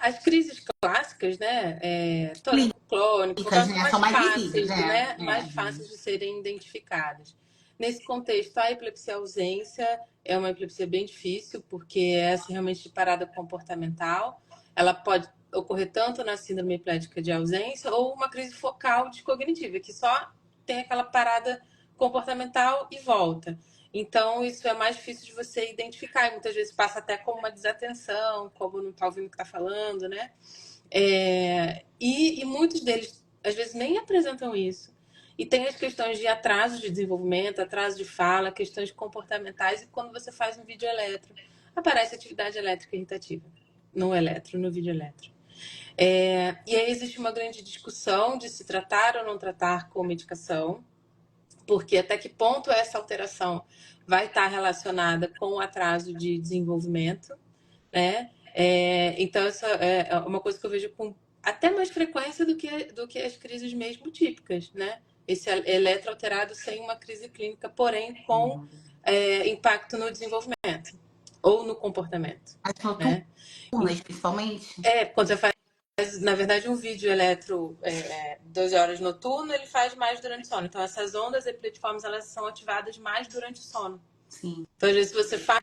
C: As crises clássicas, né? Tônico clônico,
A: Clínicas, né?
C: são
A: São
C: mais
A: mais visíveis,
C: fáceis,
A: né?
C: né? Mais fáceis de serem identificadas. Nesse contexto, a epilepsia ausência é uma epilepsia bem difícil, porque é essa realmente de parada comportamental. Ela pode ocorrer tanto na síndrome epilética de ausência ou uma crise focal descognitiva, que só tem aquela parada comportamental e volta. Então, isso é mais difícil de você identificar. E muitas vezes passa até como uma desatenção, como não está ouvindo o que está falando, né? E muitos deles, às vezes, nem apresentam isso. E tem as questões de atraso de desenvolvimento, atraso de fala, questões comportamentais. E quando você faz um vídeo eletro, aparece atividade elétrica irritativa. No vídeo eletro. E aí existe uma grande discussão de se tratar ou não tratar com medicação, porque até que ponto essa alteração vai estar relacionada com o atraso de desenvolvimento, né? Então, essa é uma coisa que eu vejo com até mais frequência do que as crises mesmo típicas, né? Esse eletro alterado sem uma crise clínica, porém com impacto no desenvolvimento ou no comportamento.
A: As
C: Né?
A: noturnas, principalmente.
C: Quando você faz, na verdade, um vídeo eletro 12 horas noturno, ele faz mais durante o sono. Então, essas ondas epileptiformes, elas são ativadas mais durante o sono.
A: Sim.
C: Então, às vezes, você faz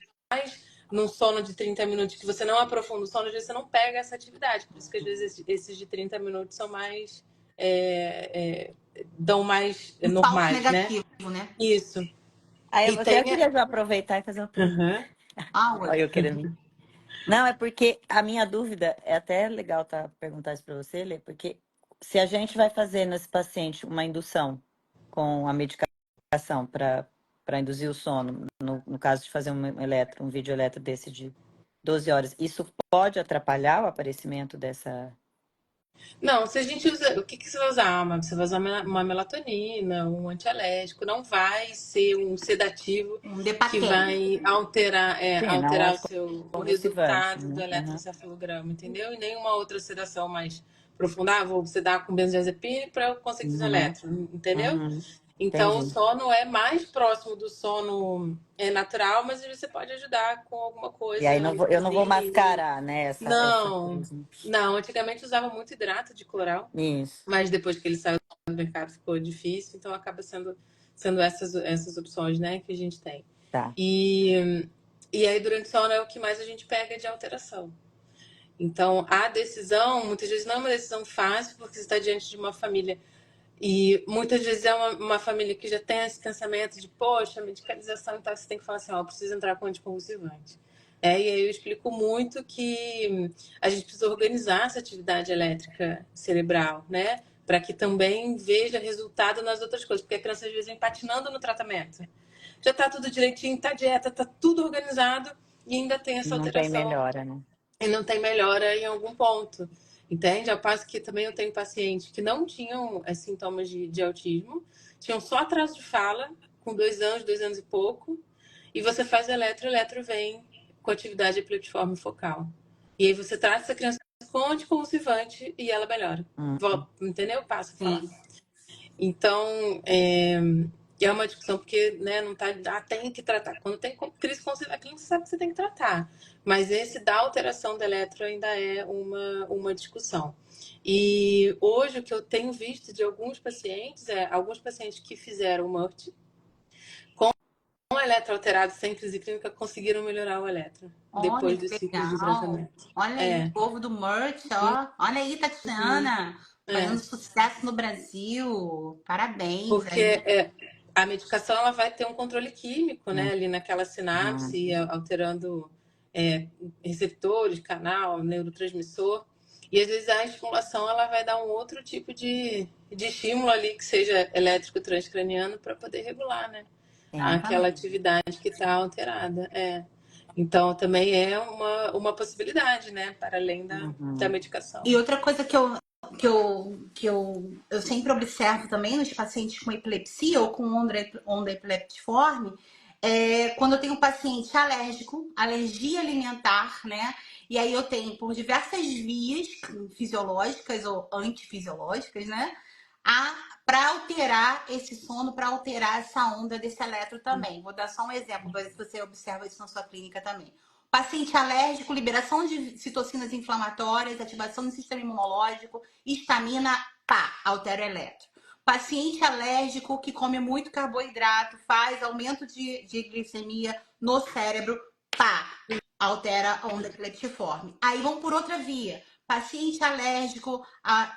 C: num sono de 30 minutos que você não aprofunda o sono, às vezes você não pega essa atividade. Por isso que, às vezes, esses de 30 minutos são mais... dão mais normais,
A: negativo, né?
C: Isso.
B: Aí
C: E
B: eu queria já aproveitar e fazer uma pergunta. Olha, eu querendo. Não, é porque a minha dúvida, é até legal perguntar isso para você, Lê, porque se a gente vai fazer nesse paciente uma indução com a medicação para induzir o sono, no caso de fazer um vídeo eletro desse de 12 horas, isso pode atrapalhar o aparecimento dessa...
C: Não, se a gente usa... O que você vai usar? Você vai usar uma melatonina, um antialérgico. Não vai ser um sedativo que vai alterar o resultado do eletroencefalograma, entendeu? E nenhuma outra sedação mais profunda. Vou sedar com benzodiazepina para conseguir fazer eletro, entendeu? Então, o sono é mais próximo do sono natural, mas você pode ajudar com alguma coisa.
B: E aí eu não vou mascarar, né?
C: Não, antigamente usava muito hidrato de cloral.
B: Isso.
C: Mas depois que ele saiu do mercado ficou difícil, então acaba sendo essas opções, né, que a gente tem.
B: Tá.
C: E aí durante o sono é o que mais a gente pega de alteração. Então, a decisão, muitas vezes não é uma decisão fácil, porque você está diante de uma família. E muitas vezes é uma família que já tem esse pensamento de, poxa, medicalização, então você tem que falar assim, ó, eu preciso entrar com anticonvulsivante. E aí eu explico muito que a gente precisa organizar essa atividade elétrica cerebral, né? Para que também veja resultado nas outras coisas. Porque a criança às vezes vem patinando no tratamento. Já tá tudo direitinho, tá dieta, tá tudo organizado e ainda tem essa
B: Não tem
C: alteração
B: melhora, né?
C: e não tem melhora em algum ponto. Entende? Ao passo que também eu tenho pacientes que não tinham sintomas de autismo, tinham só atraso de fala, com 2 anos e pouco, e você faz o eletro vem com atividade epileptiforme focal. E aí você trata essa criança com anticonvulsivante e ela melhora. Entendeu? Passa a falar.
A: Sim.
C: Então, é uma discussão porque, né, não tá, tem que tratar. Quando tem crise convulsiva, a clínica sabe que você tem que tratar. Mas esse da alteração do eletro ainda é uma discussão. E hoje o que eu tenho visto de alguns pacientes alguns pacientes que fizeram o MURT com o eletro alterado sem crise clínica conseguiram melhorar o eletro
A: Olha
C: depois
A: que
C: dos ciclos de
A: legal.
C: tratamento.
A: Olha aí o povo do merch, ó. Olha aí, Tatiana,
C: É.
A: fazendo sucesso no Brasil. Parabéns
C: Porque
A: aí.
C: a medicação ela vai ter um controle químico, né, ali naquela sinapse, alterando receptores, canal, neurotransmissor. E às vezes a estimulação ela vai dar um outro tipo de estímulo ali que seja elétrico transcraniano para poder regular, né, aquela
A: Exatamente.
C: atividade que está alterada. Então também é uma possibilidade, né, para além da medicação.
A: E outra coisa que eu sempre observo também nos pacientes com epilepsia ou com onda epileptiforme é quando eu tenho um paciente alérgico, alergia alimentar, né? E aí eu tenho por diversas vias fisiológicas ou antifisiológicas, né? Para alterar esse sono, para alterar essa onda desse eletro também. Vou dar só um exemplo, para ver se você observa isso na sua clínica também. Paciente alérgico, liberação de citocinas inflamatórias, ativação do sistema imunológico, histamina, pá, altera o eletro. Paciente alérgico que come muito carboidrato, faz aumento de glicemia no cérebro, pá, altera a onda epileptiforme. Aí vamos por outra via. Paciente alérgico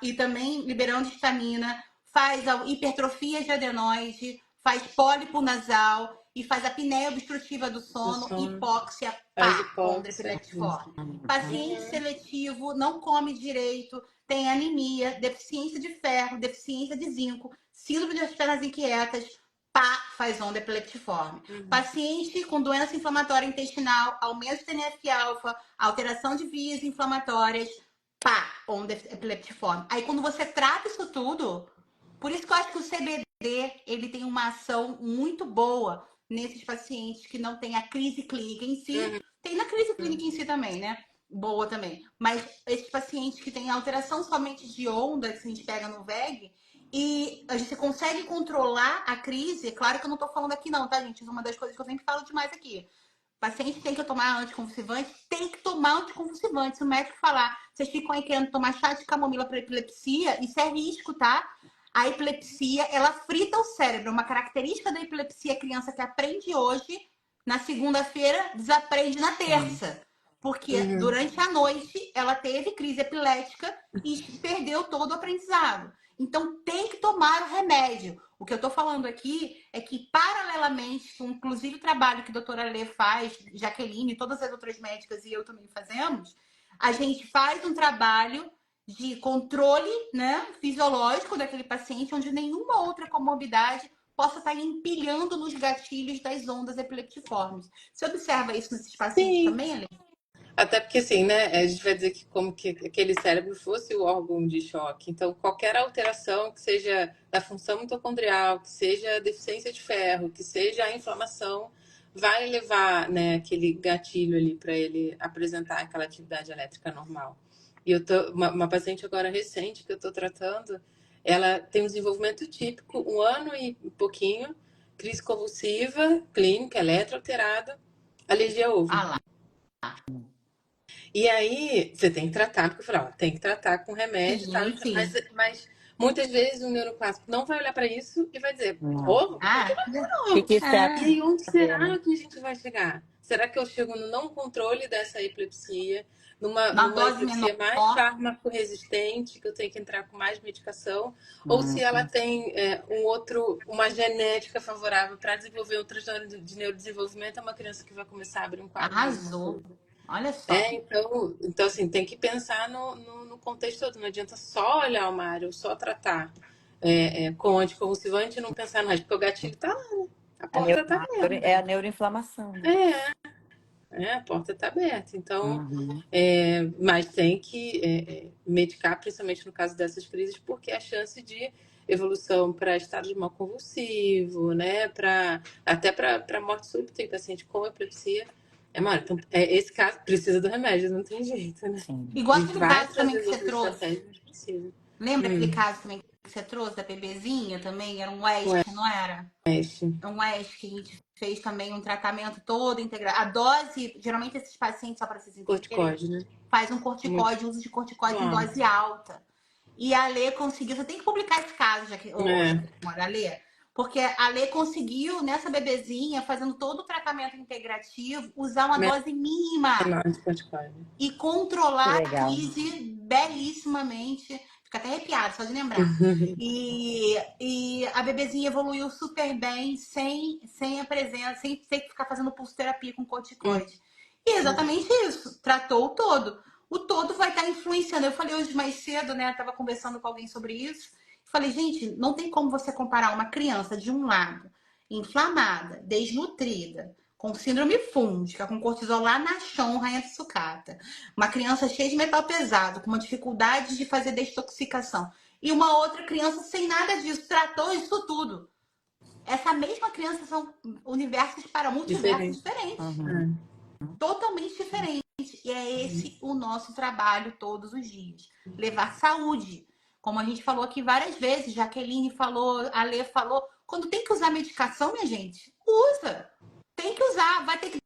A: e também liberando histamina, faz a hipertrofia de adenoide, faz pólipo nasal e faz a apneia obstrutiva do
C: Do
A: sono,
C: sono,
A: hipóxia,
C: as
A: pá, onda
C: hipóxias.
A: epileptiforme. Paciente seletivo, não come direito, tem anemia, deficiência de ferro, deficiência de zinco, síndrome das pernas inquietas, pá, faz onda epileptiforme. Paciente com doença inflamatória intestinal, aumento de TNF-alfa, alteração de vias inflamatórias, pá, onda epileptiforme. Aí quando você trata isso tudo, por isso que eu acho que o CBD ele tem uma ação muito boa nesses pacientes que não têm a crise clínica em si. Tem na crise clínica em si também, né? Boa também. Mas esses pacientes que têm alteração somente de onda, que a gente pega no VEG, e a gente consegue controlar a crise. Claro que eu não tô falando aqui não, tá, gente? Isso é uma das coisas que eu sempre falo demais aqui. O paciente tem que tomar anticonvulsivante, tem que tomar anticonvulsivante. Se o médico falar, vocês ficam aí querendo tomar chá de camomila para epilepsia, isso é risco, tá? A epilepsia, ela frita o cérebro. Uma característica da epilepsia, a criança que aprende hoje, na segunda-feira, desaprende na terça. Porque durante a noite ela teve crise epilética e perdeu todo o aprendizado. Então tem que tomar o remédio. O que eu estou falando aqui é que, paralelamente, com inclusive o trabalho que a doutora Lê faz, Jaqueline, todas as outras médicas e eu também fazemos, a gente faz um trabalho de controle, né, fisiológico daquele paciente, onde nenhuma outra comorbidade possa estar empilhando nos gatilhos das ondas epileptiformes. Você observa isso nesses pacientes
C: Sim,
A: também, Ale?
C: até porque assim, né? A gente vai dizer que como que aquele cérebro fosse o órgão de choque. Então, qualquer alteração que seja da função mitocondrial, que seja deficiência de ferro, que seja a inflamação, vai levar, né, aquele gatilho ali para ele apresentar aquela atividade elétrica normal. E eu tô uma paciente agora recente que eu estou tratando, ela tem um desenvolvimento típico, 1 ano e pouquinho, crise convulsiva, clínica, eletroalterada, alergia a ovo.
A: Ah lá.
C: E aí, você tem que tratar, porque eu falei, ó, tem que tratar com remédio e tal.
A: Sim, sim.
C: Mas muitas vezes o neuroplástico não vai olhar para isso e vai dizer,
B: Não.
C: ovo?
A: Ah,
B: O que que isso tem a
C: E aí, onde
B: ver, né?
C: será que a gente vai chegar? Será que eu chego no não controle dessa epilepsia?
A: Uma
C: numa
A: dose
C: epilepsia mais
A: menor.
C: fármaco-resistente, que eu tenho que entrar com mais medicação, ou se ela tem uma genética favorável para desenvolver um transtorno de neurodesenvolvimento, é uma criança que vai começar a abrir um quadro mais
A: Arrasou.
C: agudo.
A: Olha só.
C: Então, assim, tem que pensar no contexto todo. Não adianta só olhar uma área ou só tratar com anticonvulsivante e não pensar no resto, porque o gatilho tá lá, né? A porta tá aberta.
B: É a neuroinflamação, né?
C: A porta tá aberta. Então,
B: Uhum.
C: mas tem que medicar, principalmente no caso dessas crises, porque a chance de evolução para estado de mal convulsivo, né? Até para morte súbita em paciente com epilepsia é maior. Então, esse caso precisa do remédio, não tem jeito, né?
B: Sim.
A: Igual
C: A gente
A: aquele
C: vai
A: caso também
C: trazer
A: que você
C: outras
A: trouxe.
C: estratégias, mas precisa.
A: Lembra aquele caso também que você trouxe da bebezinha também? Era um WESC, não era? Um WESC que a gente fez também um tratamento todo integrado. A dose, geralmente esses pacientes, só para vocês entenderem,
C: Corticóide, né?
A: faz um corticóide, uso de corticóide em dose alta. E a Lê conseguiu, você tem que publicar esse caso, já que, a Lê, porque a Lê conseguiu, nessa bebezinha, fazendo todo o tratamento integrativo, usar uma dose mínima
C: de corticóide.
A: e controlar
B: Que
A: a
B: legal.
A: crise belíssimamente. Fica até arrepiada só de lembrar. E a bebezinha evoluiu super bem, sem a presença, sem ter que ficar fazendo pulsoterapia com corticoide. E exatamente isso, tratou o todo. O todo vai estar influenciando. Eu falei hoje mais cedo, né? Eu estava conversando com alguém sobre isso. Falei, gente, não tem como você comparar uma criança de um lado, inflamada, desnutrida, com síndrome fúngica, com cortisol lá na chão, rainha de sucata. Uma criança cheia de metal pesado, com uma dificuldade de fazer detoxicação. E uma outra criança sem nada disso, tratou isso tudo. Essa mesma criança são universos para multiversos diferentes.
B: Uhum.
A: Totalmente diferentes. E é esse o nosso trabalho todos os dias. Levar saúde. Como a gente falou aqui várias vezes, Jaqueline falou, a Lê falou, quando tem que usar medicação, minha gente, usa. Tem que usar. Vai ter que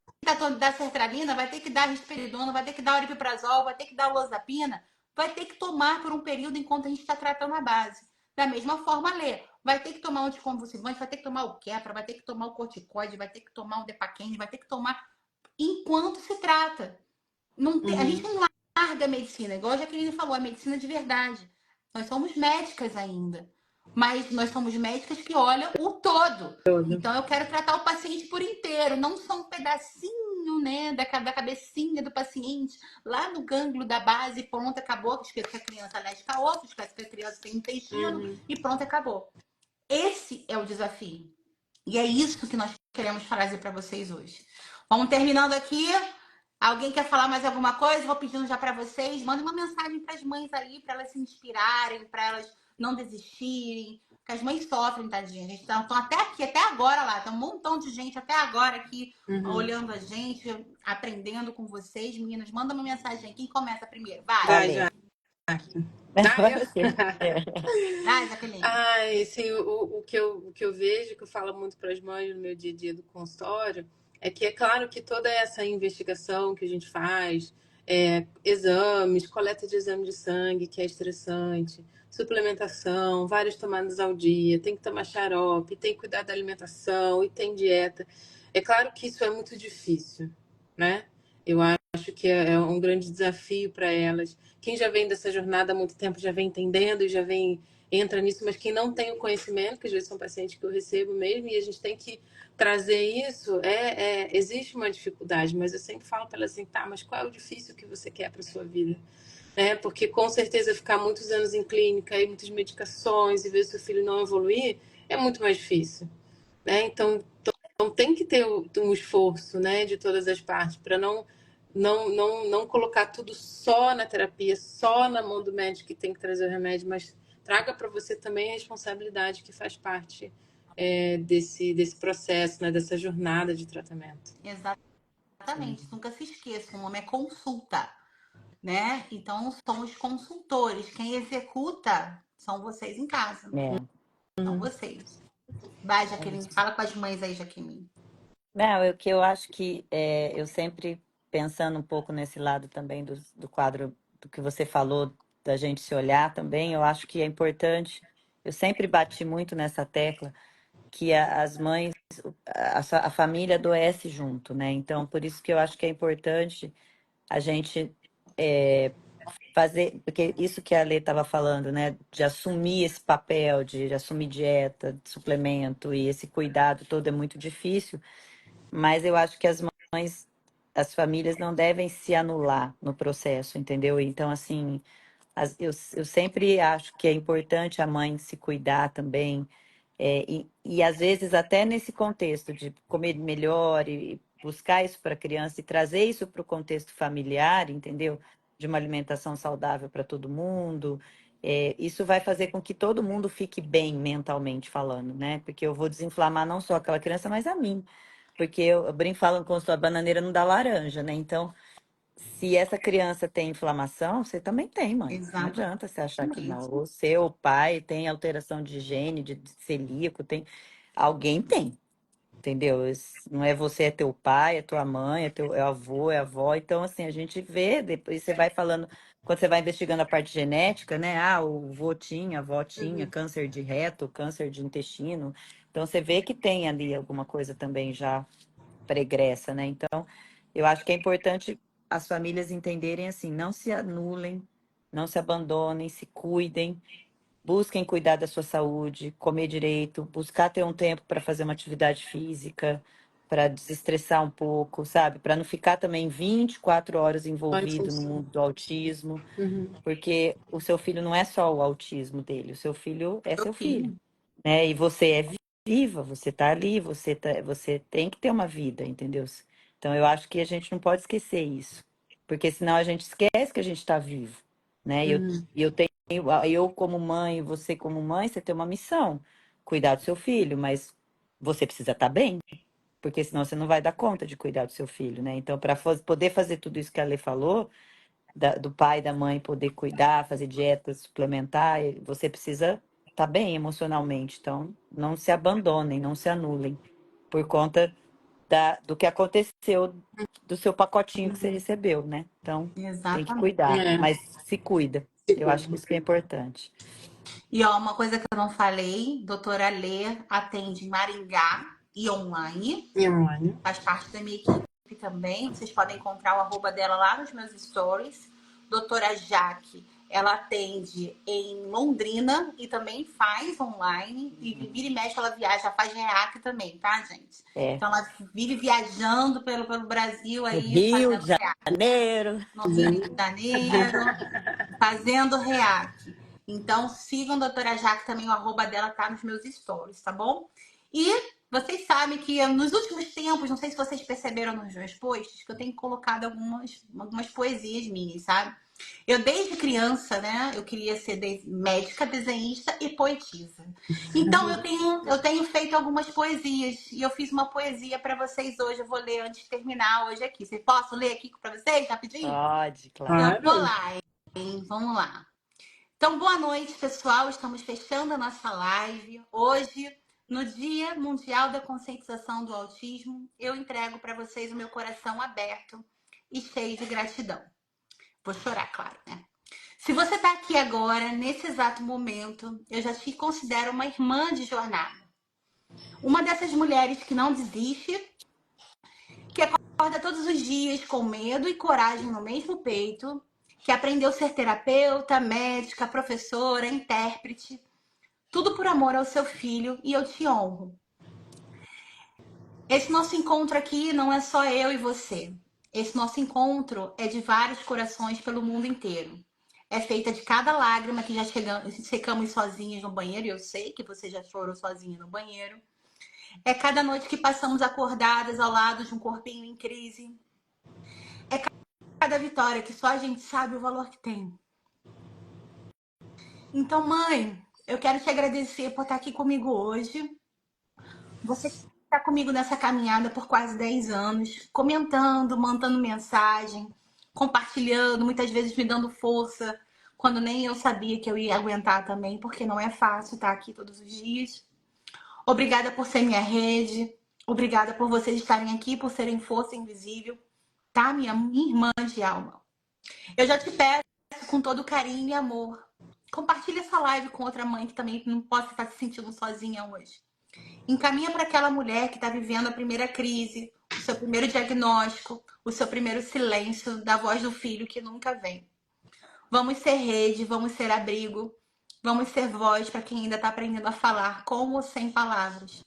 A: dar sertralina, vai ter que dar risperidona, vai ter que dar aripiprazol, vai ter que dar losapina, vai ter que tomar por um período enquanto a gente está tratando a base. Da mesma forma, Lê, vai ter que tomar um anticonvulsivante, vai ter que tomar o Keppra, vai ter que tomar o corticoide, vai ter que tomar o Depaquene, vai ter que tomar enquanto se trata. Não tem, a gente não larga a medicina, igual a Jaqueline falou, a medicina de verdade. Nós somos médicas ainda, mas nós somos médicas que olham o todo. Então eu quero tratar o paciente por inteiro, não só um pedacinho, né, da cabecinha do paciente, lá no gânglio da base, pronto, acabou, esquece que a criança alérgica a outro, esquece que a criança tem intestino e pronto, acabou. Esse é o desafio. E é isso que nós queremos trazer para vocês hoje. Vamos terminando aqui. Alguém quer falar mais alguma coisa? Vou pedindo já para vocês. Mandem uma mensagem para as mães aí, para elas se inspirarem, para elas não desistirem. Porque as mães sofrem, tadinha. Estão até aqui, até agora lá. Tem um montão de gente até agora aqui olhando a gente, aprendendo com vocês. Meninas, manda uma mensagem aí. Quem começa primeiro? Vai.
C: Já.
A: Vai, Jaqueline.
C: O que eu vejo, que eu falo muito para as mães no meu dia a dia do consultório, é que é claro que toda essa investigação que a gente faz, exames, coleta de exame de sangue, que é estressante, suplementação, várias tomadas ao dia, tem que tomar xarope, tem que cuidar da alimentação e tem dieta. É claro que isso é muito difícil, né? Eu acho que é um grande desafio para elas. Quem já vem dessa jornada há muito tempo já vem entendendo e já entra nisso, mas quem não tem o conhecimento, que às vezes são pacientes que eu recebo mesmo, e a gente tem que trazer isso, existe uma dificuldade, mas eu sempre falo para elas assim, tá, mas qual é o difícil que você quer para sua vida? Porque com certeza ficar muitos anos em clínica e muitas medicações e ver seu filho não evoluir é muito mais difícil. Então tem que ter um esforço, de todas as partes para não colocar tudo só na terapia, só na mão do médico que tem que trazer o remédio, mas traga para você também a responsabilidade que faz parte desse processo, dessa jornada de tratamento.
A: Exatamente. Nunca se esqueça, o nome é consulta, né? Então, somos consultores. Quem executa são vocês em casa. São vocês. Vai, Jaqueline. Fala com as mães aí, Jaqueline.
B: Não, o que eu acho que eu sempre pensando um pouco nesse lado também do quadro do que você falou, da gente se olhar também, eu acho que é importante, eu sempre bati muito nessa tecla, que as mães, a família adoece junto, né? Então, por isso que eu acho que é importante a gente fazer, porque isso que a Lê estava falando, né, de assumir esse papel, de assumir dieta, de suplemento e esse cuidado todo é muito difícil, mas eu acho que as mães, as famílias não devem se anular no processo, entendeu? Então, assim, eu sempre acho que é importante a mãe se cuidar também, e às vezes até nesse contexto de comer melhor e buscar isso para a criança e trazer isso para o contexto familiar, entendeu? De uma alimentação saudável para todo mundo. Isso vai fazer com que todo mundo fique bem mentalmente falando, né? Porque eu vou desinflamar não só aquela criança, mas a mim. Porque eu brinco falando com a bananeira não dá laranja, né? Então, se essa criança tem inflamação, você também tem, mãe. Não
A: Exatamente.
B: adianta você achar que não. O seu pai tem alteração de gene, de celíaco, tem. Alguém tem, entendeu? Não é você, é teu pai, é tua mãe, é avô, é avó. Então, assim, a gente vê, depois você vai falando, quando você vai investigando a parte genética, né? Ah, o vô tinha, a avó tinha
A: Uhum.
B: câncer de reto, câncer de intestino. Então, você vê que tem ali alguma coisa também já pregressa, né? Então, eu acho que é importante as famílias entenderem assim, não se anulem, não se abandonem, se cuidem, busquem cuidar da sua saúde, comer direito, buscar ter um tempo para fazer uma atividade física, para desestressar um pouco, sabe? Para não ficar também 24 horas envolvido no
C: Mindful.
B: mundo do autismo,
C: Uhum.
B: porque o seu filho não é só o autismo dele, o seu filho é
A: Meu
B: seu filho,
A: filho.
B: né? E você é viva, você tá ali, você tem que ter uma vida, entendeu? Então eu acho que a gente não pode esquecer isso, porque senão a gente esquece que a gente está vivo, né?
C: Uhum.
B: E eu tenho, eu como mãe, você como mãe, você tem uma missão, cuidar do seu filho, mas você precisa estar bem, porque senão você não vai dar conta de cuidar do seu filho, né? Então, para poder fazer tudo isso que a Lê falou, do pai e da mãe poder cuidar, fazer dieta, suplementar, você precisa estar bem emocionalmente. Então, não se abandonem, não se anulem por conta do que aconteceu do seu pacotinho que você recebeu, né? Então, tem que
A: Exatamente.
B: cuidar,
C: É,
B: mas se cuida. Eu acho que
C: seguro.
B: isso que é importante.
A: E ó, uma coisa que eu não falei, doutora Lê atende em Maringá e online.
C: Minha mãe.
A: Faz parte da minha equipe também. Vocês podem encontrar o arroba dela lá nos meus stories. Doutora Jaque, ela atende em Londrina e também faz online. E vira e mexe, ela viaja, faz REAC também, tá, gente?
B: É.
A: Então ela vive viajando pelo Brasil
B: No
A: aí,
B: Rio
A: fazendo
B: de
A: REAC.
B: Janeiro.
A: No Rio de Janeiro, fazendo REAC. Então sigam a doutora Jaque também, o arroba dela tá nos meus stories, tá bom? E vocês sabem que nos últimos tempos, não sei se vocês perceberam nos meus posts, que eu tenho colocado algumas poesias minhas, sabe? Eu, desde criança, né, eu queria ser médica, desenhista e poetisa. Então, eu tenho feito algumas poesias. E eu fiz uma poesia para vocês hoje. Eu vou ler antes de terminar hoje aqui. Você posso ler aqui para vocês, rapidinho?
B: Pode, claro.
A: Então, vou
C: Claro.
A: lá, hein? Vamos lá. Então, boa noite, pessoal. Estamos fechando a nossa live. Hoje, no Dia Mundial da Conscientização do Autismo, eu entrego para vocês o meu coração aberto e cheio de gratidão. Vou chorar, claro, né? Se você está aqui agora, nesse exato momento, eu já te considero uma irmã de jornada. Uma dessas mulheres que não desiste, que acorda todos os dias com medo e coragem no mesmo peito, que aprendeu a ser terapeuta, médica, professora, intérprete, tudo por amor ao seu filho, e eu te honro. Esse nosso encontro aqui não é só eu e você. Esse nosso encontro é de vários corações pelo mundo inteiro. É feita de cada lágrima que já secamos sozinhas no banheiro, e eu sei que você já chorou sozinha no banheiro. É cada noite que passamos acordadas ao lado de um corpinho em crise. É cada vitória que só a gente sabe o valor que tem. Então, mãe, eu quero te agradecer por estar aqui comigo hoje. Você está comigo nessa caminhada por quase 10 anos, comentando, mandando mensagem, compartilhando, muitas vezes me dando força, quando nem eu sabia que eu ia aguentar também, porque não é fácil estar aqui todos os dias. Obrigada por ser minha rede, obrigada por vocês estarem aqui, por serem força invisível, tá? Minha irmã de alma. Eu já te peço com todo carinho e amor. Compartilhe essa live com outra mãe que também não possa estar se sentindo sozinha hoje. Encaminha para aquela mulher que está vivendo a primeira crise, o seu primeiro diagnóstico, o seu primeiro silêncio da voz do filho que nunca vem. Vamos ser rede, vamos ser abrigo, vamos ser voz para quem ainda está aprendendo a falar, com ou sem palavras.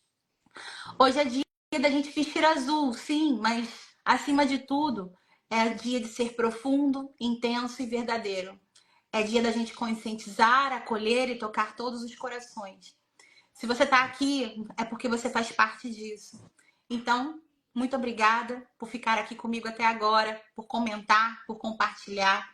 A: Hoje é dia da gente vestir azul, sim, mas acima de tudo, é dia de ser profundo, intenso e verdadeiro. É dia da gente conscientizar, acolher e tocar todos os corações. Se você está aqui, é porque você faz parte disso. Então, muito obrigada por ficar aqui comigo até agora, por comentar, por compartilhar.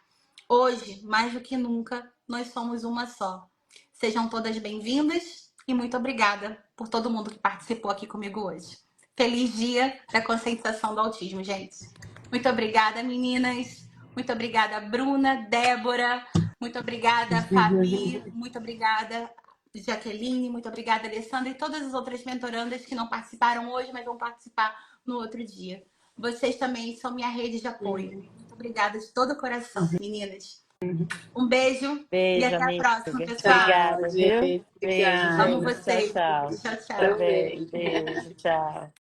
A: Hoje, mais do que nunca, nós somos uma só. Sejam todas bem-vindas e muito obrigada por todo mundo que participou aqui comigo hoje. Feliz dia da conscientização do autismo, gente. Muito obrigada, meninas. Muito obrigada, Bruna, Débora. Muito obrigada, Fabi. Muito obrigada, Jaqueline. Muito obrigada, Alessandra. E todas as outras mentorandas que não participaram hoje, mas vão participar no outro dia. Vocês também são minha rede de apoio. Muito obrigada de todo o coração, meninas. Um beijo e
B: Beijo,
A: até a
B: amiga.
A: próxima, pessoal.
C: Tchau,
B: Obrigada, viu?
C: gente.
B: Beijo,
C: Obrigada.
A: Amo
B: gente. Tchau,
A: vocês.
B: tchau.
A: Tchau, tchau.
B: Tá bem.
C: Também.
B: Beijo, tchau.